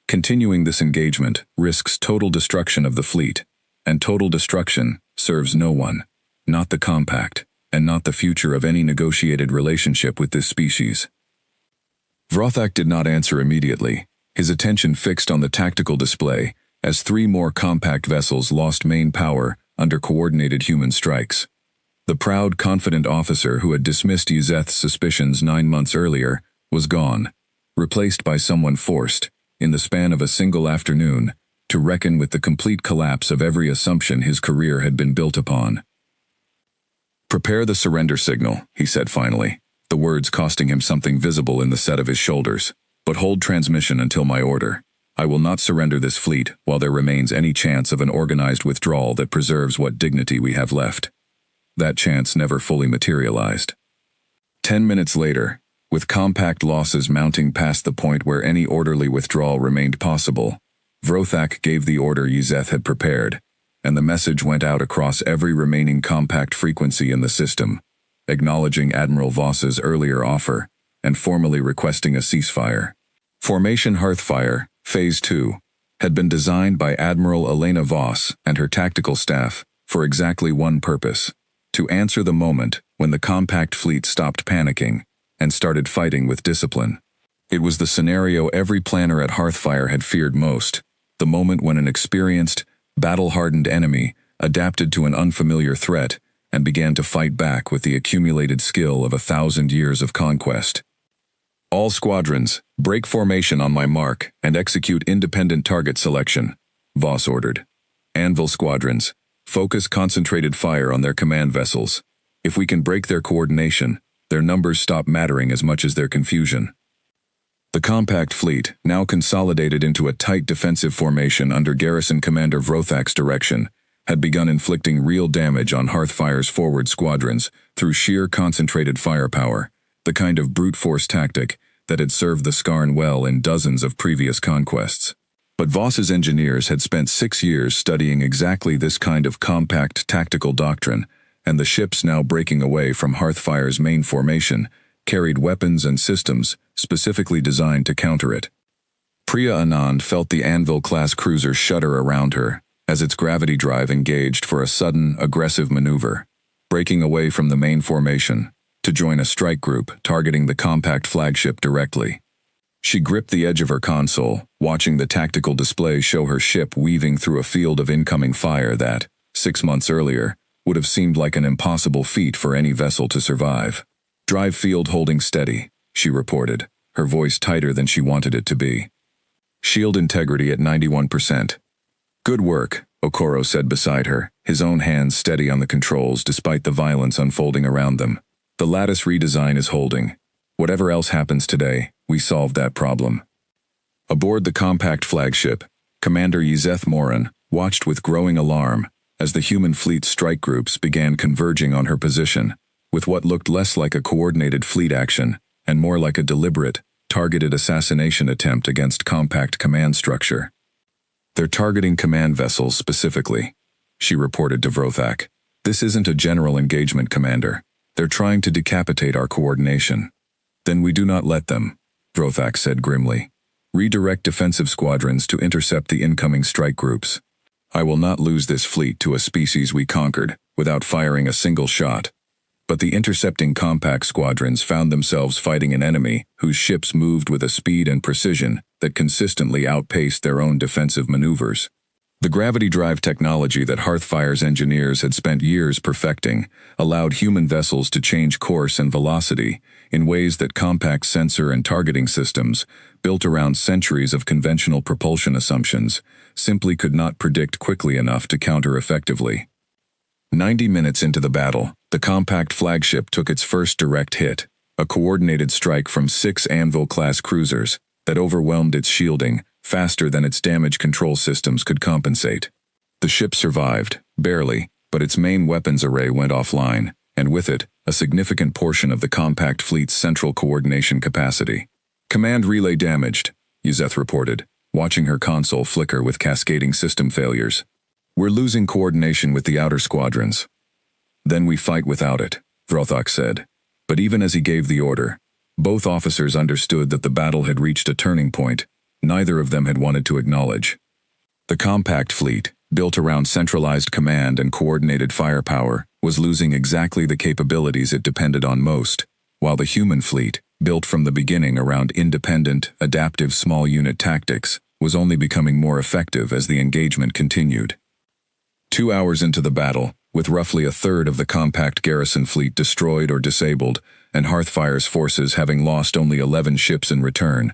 Continuing this engagement risks total destruction of the fleet, and total destruction serves no one, not the Compact, and not the future of any negotiated relationship with this species." Vrothak did not answer immediately, his attention fixed on the tactical display as 3 more compact vessels lost main power under coordinated human strikes. The proud, confident officer who had dismissed Yuzeth's suspicions 9 months earlier was gone, replaced by someone forced, in the span of a single afternoon, to reckon with the complete collapse of every assumption his career had been built upon. "Prepare the surrender signal," he said finally, the words costing him something visible in the set of his shoulders. "But hold transmission until my order. I will not surrender this fleet while there remains any chance of an organized withdrawal that preserves what dignity we have left." That chance never fully materialized. 10 minutes later, with compact losses mounting past the point where any orderly withdrawal remained possible, Vrothak gave the order Yzeth had prepared, and the message went out across every remaining compact frequency in the system, acknowledging Admiral Voss's earlier offer and formally requesting a ceasefire. Formation Hearthfire, Phase 2, had been designed by Admiral Elena Voss and her tactical staff for exactly one purpose: to answer the moment when the compact fleet stopped panicking and started fighting with discipline. It was the scenario every planner at Hearthfire had feared most, the moment when an experienced, battle-hardened enemy adapted to an unfamiliar threat and began to fight back with the accumulated skill of 1,000 years of conquest. "All squadrons, break formation on my mark and execute independent target selection," Voss ordered. "Anvil squadrons, focus concentrated fire on their command vessels. If we can break their coordination, their numbers stop mattering as much as their confusion." The compact fleet, now consolidated into a tight defensive formation under Garrison Commander Vrothak's direction, had begun inflicting real damage on Hearthfire's forward squadrons through sheer concentrated firepower, the kind of brute force tactic that had served the Skarn well in dozens of previous conquests. But Voss's engineers had spent 6 years studying exactly this kind of compact tactical doctrine, and the ships now breaking away from Hearthfire's main formation carried weapons and systems specifically designed to counter it. Priya Anand felt the Anvil-class cruiser shudder around her as its gravity drive engaged for a sudden, aggressive maneuver, breaking away from the main formation to join a strike group targeting the compact flagship directly. She gripped the edge of her console, watching the tactical display show her ship weaving through a field of incoming fire that, 6 months earlier, would have seemed like an impossible feat for any vessel to survive. "Drive field holding steady," she reported, her voice tighter than she wanted it to be. "Shield integrity at 91%. "Good work," Okoro said beside her, his own hands steady on the controls despite the violence unfolding around them. "The lattice redesign is holding. Whatever else happens today, we solved that problem." Aboard the compact flagship, Commander Yzeth Morin watched with growing alarm as the human fleet strike groups began converging on her position, with what looked less like a coordinated fleet action and more like a deliberate, targeted assassination attempt against compact command structure. "They're targeting command vessels specifically," she reported to Vrothak. "This isn't a general engagement, Commander. They're trying to decapitate our coordination." "Then we do not let them," Vrothak said grimly. "Redirect defensive squadrons to intercept the incoming strike groups. I will not lose this fleet to a species we conquered without firing a single shot." But the intercepting compact squadrons found themselves fighting an enemy whose ships moved with a speed and precision that consistently outpaced their own defensive maneuvers. The gravity drive technology that Hearthfire's engineers had spent years perfecting allowed human vessels to change course and velocity in ways that compact sensor and targeting systems, built around centuries of conventional propulsion assumptions, simply could not predict quickly enough to counter effectively. 90 minutes into the battle, the compact flagship took its first direct hit, a coordinated strike from 6 Anvil-class cruisers that overwhelmed its shielding faster than its damage control systems could compensate. The ship survived, barely, but its main weapons array went offline, and with it, a significant portion of the compact fleet's central coordination capacity. "Command relay damaged," Yzeth reported, watching her console flicker with cascading system failures. "We're losing coordination with the outer squadrons." "Then we fight without it," Vrothak said. But even as he gave the order, both officers understood that the battle had reached a turning point neither of them had wanted to acknowledge. The compact fleet, built around centralized command and coordinated firepower, was losing exactly the capabilities it depended on most, while the human fleet, built from the beginning around independent, adaptive small unit tactics, was only becoming more effective as the engagement continued. 2 hours into the battle, with roughly a third of the compact garrison fleet destroyed or disabled, and Hearthfire's forces having lost only 11 ships in return,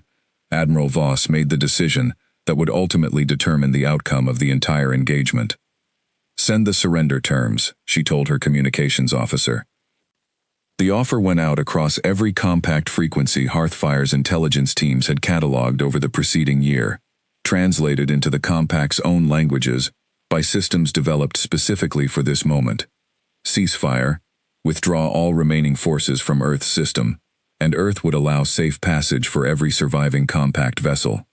Admiral Voss made the decision that would ultimately determine the outcome of the entire engagement. "Send the surrender terms," she told her communications officer. The offer went out across every compact frequency Hearthfire's intelligence teams had catalogued over the preceding year, translated into the compact's own languages by systems developed specifically for this moment. Ceasefire, withdraw all remaining forces from Earth's system, and Earth would allow safe passage for every surviving compact vessel.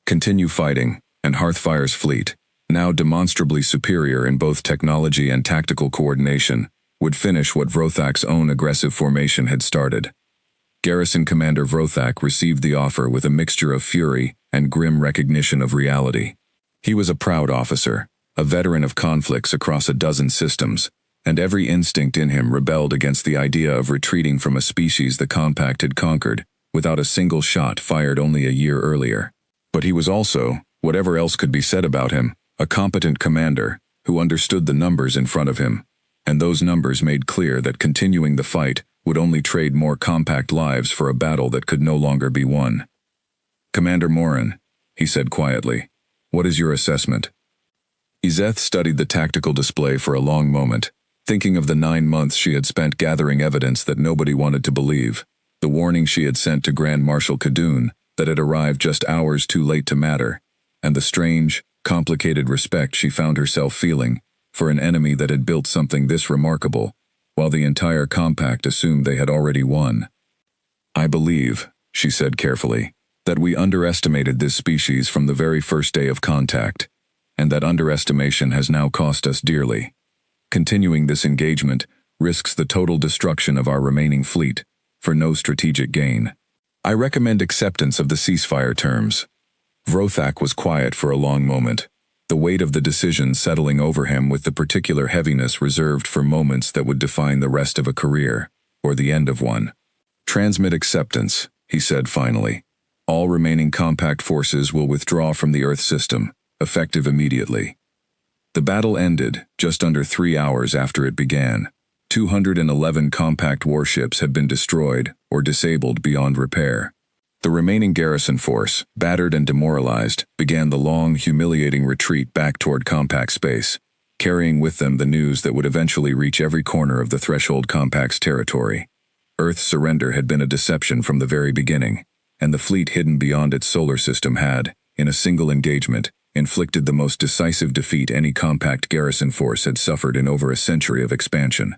Continue fighting, and Hearthfire's fleet, now demonstrably superior in both technology and tactical coordination, would finish what Vrothak's own aggressive formation had started. Garrison Commander Vrothak received the offer with a mixture of fury and grim recognition of reality. He was a proud officer, a veteran of conflicts across a dozen systems, and every instinct in him rebelled against the idea of retreating from a species the Compact had conquered, without a single shot fired only a year earlier. But he was also, whatever else could be said about him, a competent commander who understood the numbers in front of him, and those numbers made clear that continuing the fight would only trade more compact lives for a battle that could no longer be won. "Commander Morin," he said quietly, "what is your assessment?" Izeth studied the tactical display for a long moment, thinking of the 9 months she had spent gathering evidence that nobody wanted to believe, the warning she had sent to Grand Marshal Khadun that had arrived just hours too late to matter, and the strange, complicated respect she found herself feeling for an enemy that had built something this remarkable, while the entire compact assumed they had already won. "I believe," she said carefully, "that we underestimated this species from the very first day of contact, and that underestimation has now cost us dearly. Continuing this engagement risks the total destruction of our remaining fleet, for no strategic gain. I recommend acceptance of the ceasefire terms." Vrothak was quiet for a long moment, the weight of the decision settling over him with the particular heaviness reserved for moments that would define the rest of a career, or the end of one. "Transmit acceptance," he said finally. "All remaining compact forces will withdraw from the Earth system, effective immediately." The battle ended just under 3 hours after it began. 211 compact warships had been destroyed or disabled beyond repair. The remaining garrison force, battered and demoralized, began the long, humiliating retreat back toward compact space, carrying with them the news that would eventually reach every corner of the Threshold Compact's territory. Earth's surrender had been a deception from the very beginning, and the fleet hidden beyond its solar system had, in a single engagement, inflicted the most decisive defeat any compact garrison force had suffered in over a century of expansion.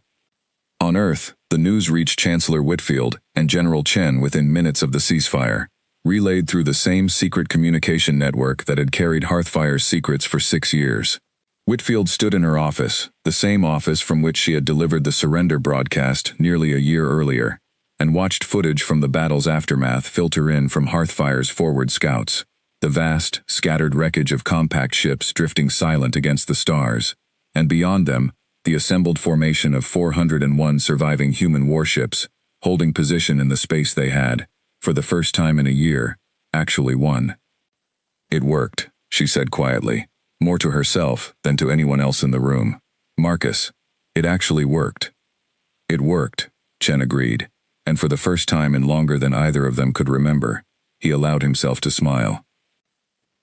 On Earth, the news reached Chancellor Whitfield and General Chen within minutes of the ceasefire, relayed through the same secret communication network that had carried Hearthfire's secrets for 6 years. Whitfield stood in her office, the same office from which she had delivered the surrender broadcast nearly a year earlier, and watched footage from the battle's aftermath filter in from Hearthfire's forward scouts, the vast, scattered wreckage of compact ships drifting silent against the stars, and beyond them, the assembled formation of 401 surviving human warships, holding position in the space they had, for the first time in a year, actually won. "It worked," she said quietly, more to herself than to anyone else in the room. "Marcus, it actually worked." "It worked," Chen agreed, and for the first time in longer than either of them could remember, he allowed himself to smile.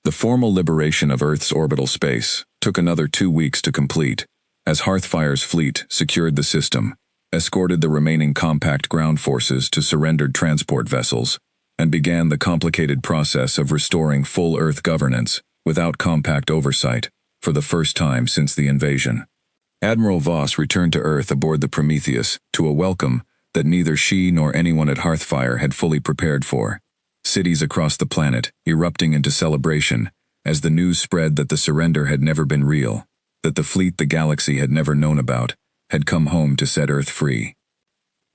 The formal liberation of Earth's orbital space took another 2 weeks to complete, as Hearthfire's fleet secured the system, escorted the remaining compact ground forces to surrendered transport vessels, and began the complicated process of restoring full Earth governance without compact oversight for the first time since the invasion. Admiral Voss returned to Earth aboard the Prometheus to a welcome that neither she nor anyone at Hearthfire had fully prepared for. Cities across the planet erupting into celebration as the news spread that the surrender had never been real, that the fleet the galaxy had never known about had come home to set Earth free.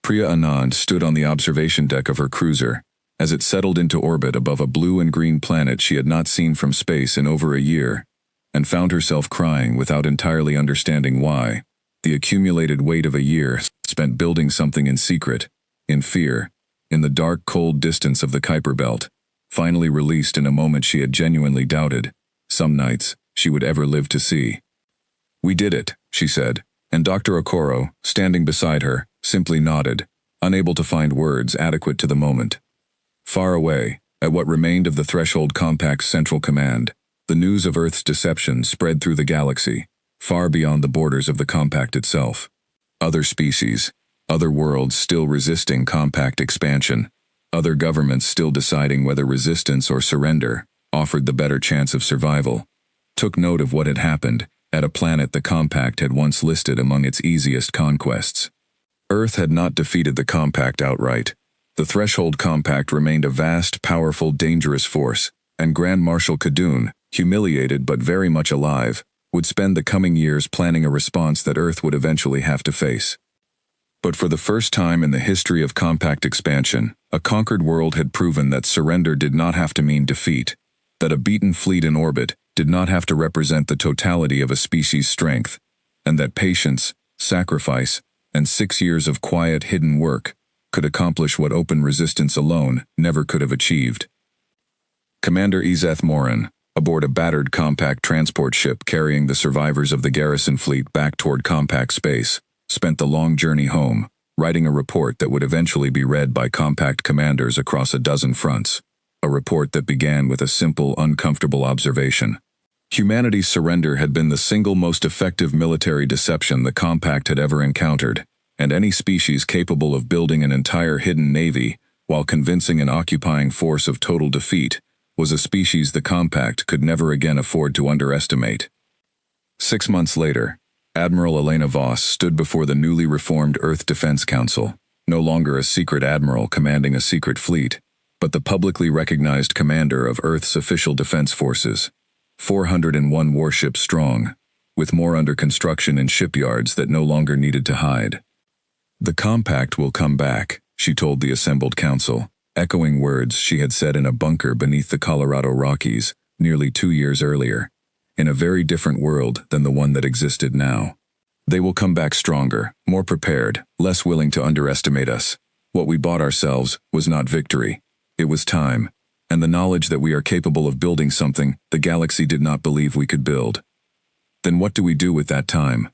Priya Anand stood on the observation deck of her cruiser as it settled into orbit above a blue and green planet she had not seen from space in over a year, and found herself crying without entirely understanding why. The accumulated weight of a year spent building something in secret, in fear, in the dark, cold distance of the Kuiper Belt, finally released in a moment she had genuinely doubted, some nights, she would ever live to see. "We did it," she said, and Dr. Okoro, standing beside her, simply nodded, unable to find words adequate to the moment. Far away, At what remained of the Threshold Compact's central command, the news of Earth's deception spread through the galaxy, far beyond the borders of the Compact itself. Other species, other worlds still resisting Compact expansion, other governments still deciding whether resistance or surrender offered the better chance of survival, took note of what had happened at a planet the Compact had once listed among its easiest conquests. Earth had not defeated the Compact outright. The Threshold Compact remained a vast, powerful, dangerous force, and Grand Marshal Khadun, humiliated but very much alive, would spend the coming years planning a response that Earth would eventually have to face. But for the first time in the history of Compact expansion, a conquered world had proven that surrender did not have to mean defeat, that a beaten fleet in orbit did not have to represent the totality of a species' strength, and that patience, sacrifice, and 6 years of quiet, hidden work could accomplish what open resistance alone never could have achieved. Commander Ezeth Morin, aboard a battered Compact transport ship carrying the survivors of the garrison fleet back toward Compact space, spent the long journey home, writing a report that would eventually be read by Compact commanders across a dozen fronts. A report that began with a simple, uncomfortable observation. Humanity's surrender had been the single most effective military deception the Compact had ever encountered, and any species capable of building an entire hidden navy while convincing an occupying force of total defeat was a species the Compact could never again afford to underestimate. 6 months later, Admiral Elena Voss stood before the newly reformed Earth Defense Council, no longer a secret admiral commanding a secret fleet, but the publicly recognized commander of Earth's official defense forces, 401 warships strong, with more under construction in shipyards that no longer needed to hide. "The Compact will come back," she told the assembled council, echoing words she had said in a bunker beneath the Colorado Rockies nearly 2 years earlier, in a very different world than the one that existed now. "They will come back stronger, more prepared, less willing to underestimate us. What we bought ourselves was not victory. It was time, and the knowledge that we are capable of building something the galaxy did not believe we could build." "Then what do we do with that time?"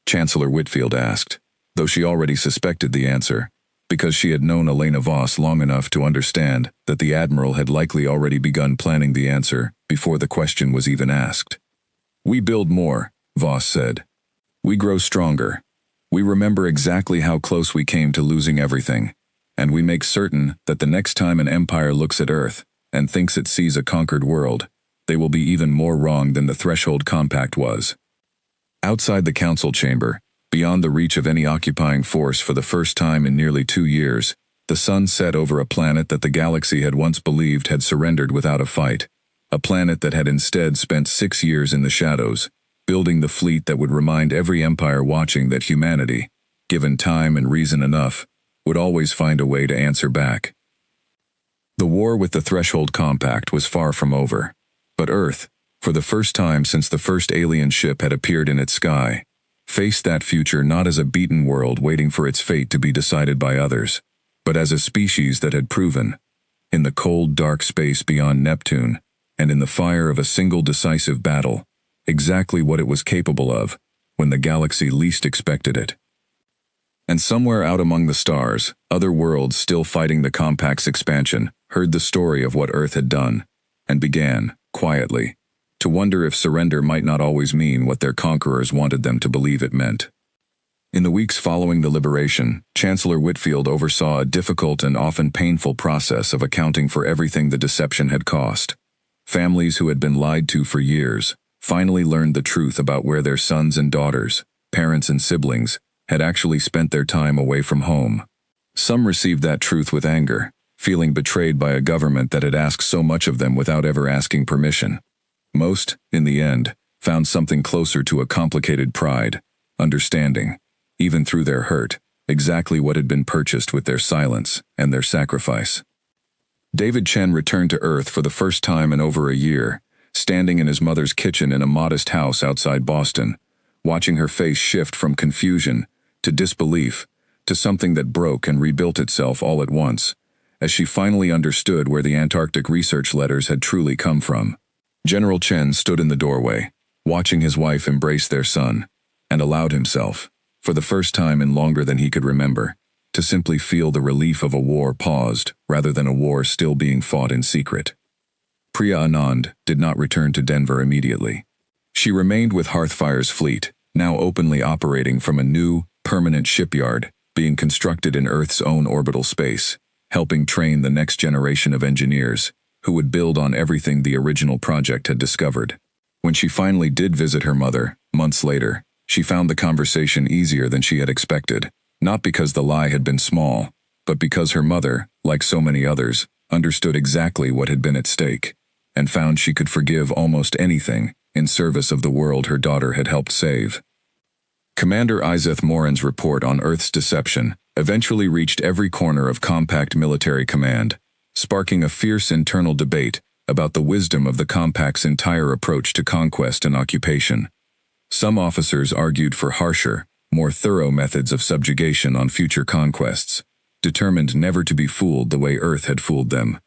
Chancellor Whitfield asked, though she already suspected the answer, because she had known Elena Voss long enough to understand that the Admiral had likely already begun planning the answer before the question was even asked. "We build more," Voss said. "We grow stronger. We remember exactly how close we came to losing everything, and we make certain that the next time an empire looks at Earth and thinks it sees a conquered world, they will be even more wrong than the Threshold Compact was." Outside the council chamber, beyond the reach of any occupying force for the first time in nearly 2 years, the sun set over a planet that the galaxy had once believed had surrendered without a fight, a planet that had instead spent 6 years in the shadows, building the fleet that would remind every empire watching that humanity, given time and reason enough, would always find a way to answer back. The war with the Threshold Compact was far from over, but Earth, for the first time since the first alien ship had appeared in its sky, faced that future not as a beaten world waiting for its fate to be decided by others, but as a species that had proven, in the cold, dark space beyond Neptune, and in the fire of a single decisive battle, exactly what it was capable of when the galaxy least expected it. And somewhere out among the stars, other worlds still fighting the Compact's expansion heard the story of what Earth had done, and began, quietly, to wonder if surrender might not always mean what their conquerors wanted them to believe it meant. In the weeks following the liberation, Chancellor Whitfield oversaw a difficult and often painful process of accounting for everything the deception had cost. Families who had been lied to for years finally learned the truth about where their sons and daughters, parents and siblings, had actually spent their time away from home. Some received that truth with anger, feeling betrayed by a government that had asked so much of them without ever asking permission. Most, in the end, found something closer to a complicated pride, understanding, even through their hurt, exactly what had been purchased with their silence and their sacrifice. David Chen returned to Earth for the first time in over a year, standing in his mother's kitchen in a modest house outside Boston, watching her face shift from confusion to disbelief to something that broke and rebuilt itself all at once, as she finally understood where the Antarctic research letters had truly come from. General Chen stood in the doorway, watching his wife embrace their son, and allowed himself, for the first time in longer than he could remember, to simply feel the relief of a war paused rather than a war still being fought in secret. Priya Anand did not return to Denver immediately. She remained with Hearthfire's fleet, now openly operating from a new, permanent shipyard being constructed in Earth's own orbital space, helping train the next generation of engineers who would build on everything the original project had discovered. When she finally did visit her mother, months later, she found the conversation easier than she had expected, not because the lie had been small, but because her mother, like so many others, understood exactly what had been at stake, and found she could forgive almost anything in service of the world her daughter had helped save. Commander Iseth Morin's report on Earth's deception eventually reached every corner of Compact Military Command, sparking a fierce internal debate about the wisdom of the Compact's entire approach to conquest and occupation. Some officers argued for harsher, more thorough methods of subjugation on future conquests, determined never to be fooled the way Earth had fooled them.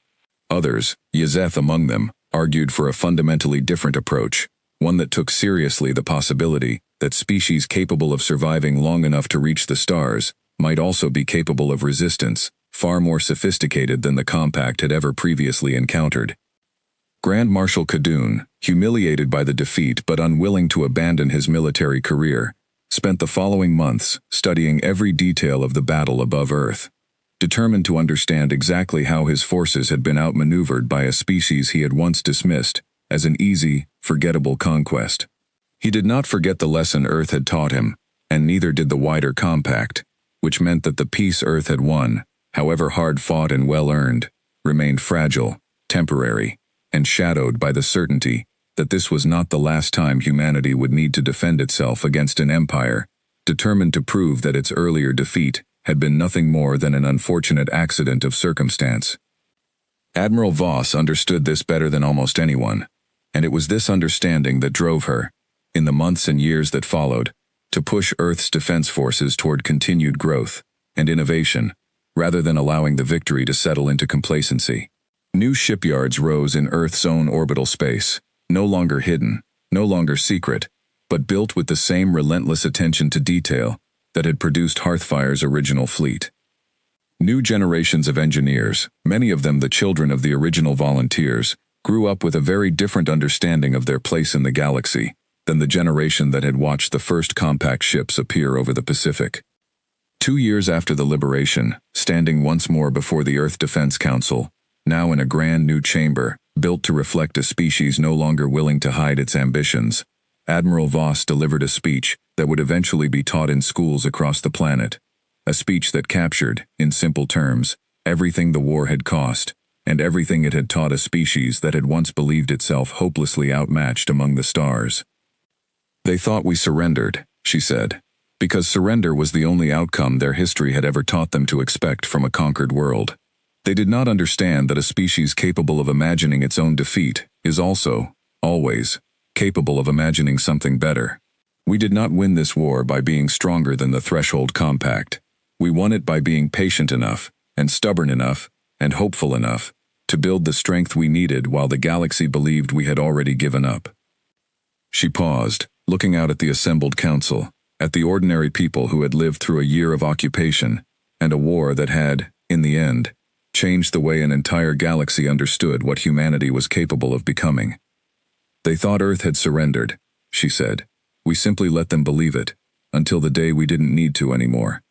Others, Yazeth among them, argued for a fundamentally different approach, one that took seriously the possibility that species capable of surviving long enough to reach the stars might also be capable of resistance, far more sophisticated than the Compact had ever previously encountered. Grand Marshal Khadun, humiliated by the defeat but unwilling to abandon his military career, spent the following months studying every detail of the battle above Earth, determined to understand exactly how his forces had been outmaneuvered by a species he had once dismissed as an easy, forgettable conquest. He did not forget the lesson Earth had taught him, and neither did the wider Compact, which meant that the peace Earth had won, however hard-fought and well-earned, remained fragile, temporary, and shadowed by the certainty that this was not the last time humanity would need to defend itself against an empire, determined to prove that its earlier defeat had been nothing more than an unfortunate accident of circumstance. Admiral Voss understood this better than almost anyone, and it was this understanding that drove her, in the months and years that followed, to push Earth's defense forces toward continued growth and innovation, rather than allowing the victory to settle into complacency. New shipyards rose in Earth's own orbital space, no longer hidden, no longer secret, but built with the same relentless attention to detail that had produced Hearthfire's original fleet. New generations of engineers, many of them the children of the original volunteers, grew up with a very different understanding of their place in the galaxy than the generation that had watched the first compact ships appear over the Pacific. 2 years after the liberation, standing once more before the Earth Defense Council, now in a grand new chamber, built to reflect a species no longer willing to hide its ambitions, Admiral Voss delivered a speech that would eventually be taught in schools across the planet, a speech that captured, in simple terms, everything the war had cost, and everything it had taught a species that had once believed itself hopelessly outmatched among the stars. "They thought we surrendered," she said, because surrender was the only outcome their history had ever taught them to expect from a conquered world. They did not understand that a species capable of imagining its own defeat is also, always, capable of imagining something better. We did not win this war by being stronger than the Threshold Compact. We won it by being patient enough, and stubborn enough, and hopeful enough, to build the strength we needed while the galaxy believed we had already given up. She paused, looking out at the assembled council, at the ordinary people who had lived through a year of occupation, and a war that had, in the end, changed the way an entire galaxy understood what humanity was capable of becoming. "They thought Earth had surrendered," she said. "We simply let them believe it, until the day we didn't need to anymore."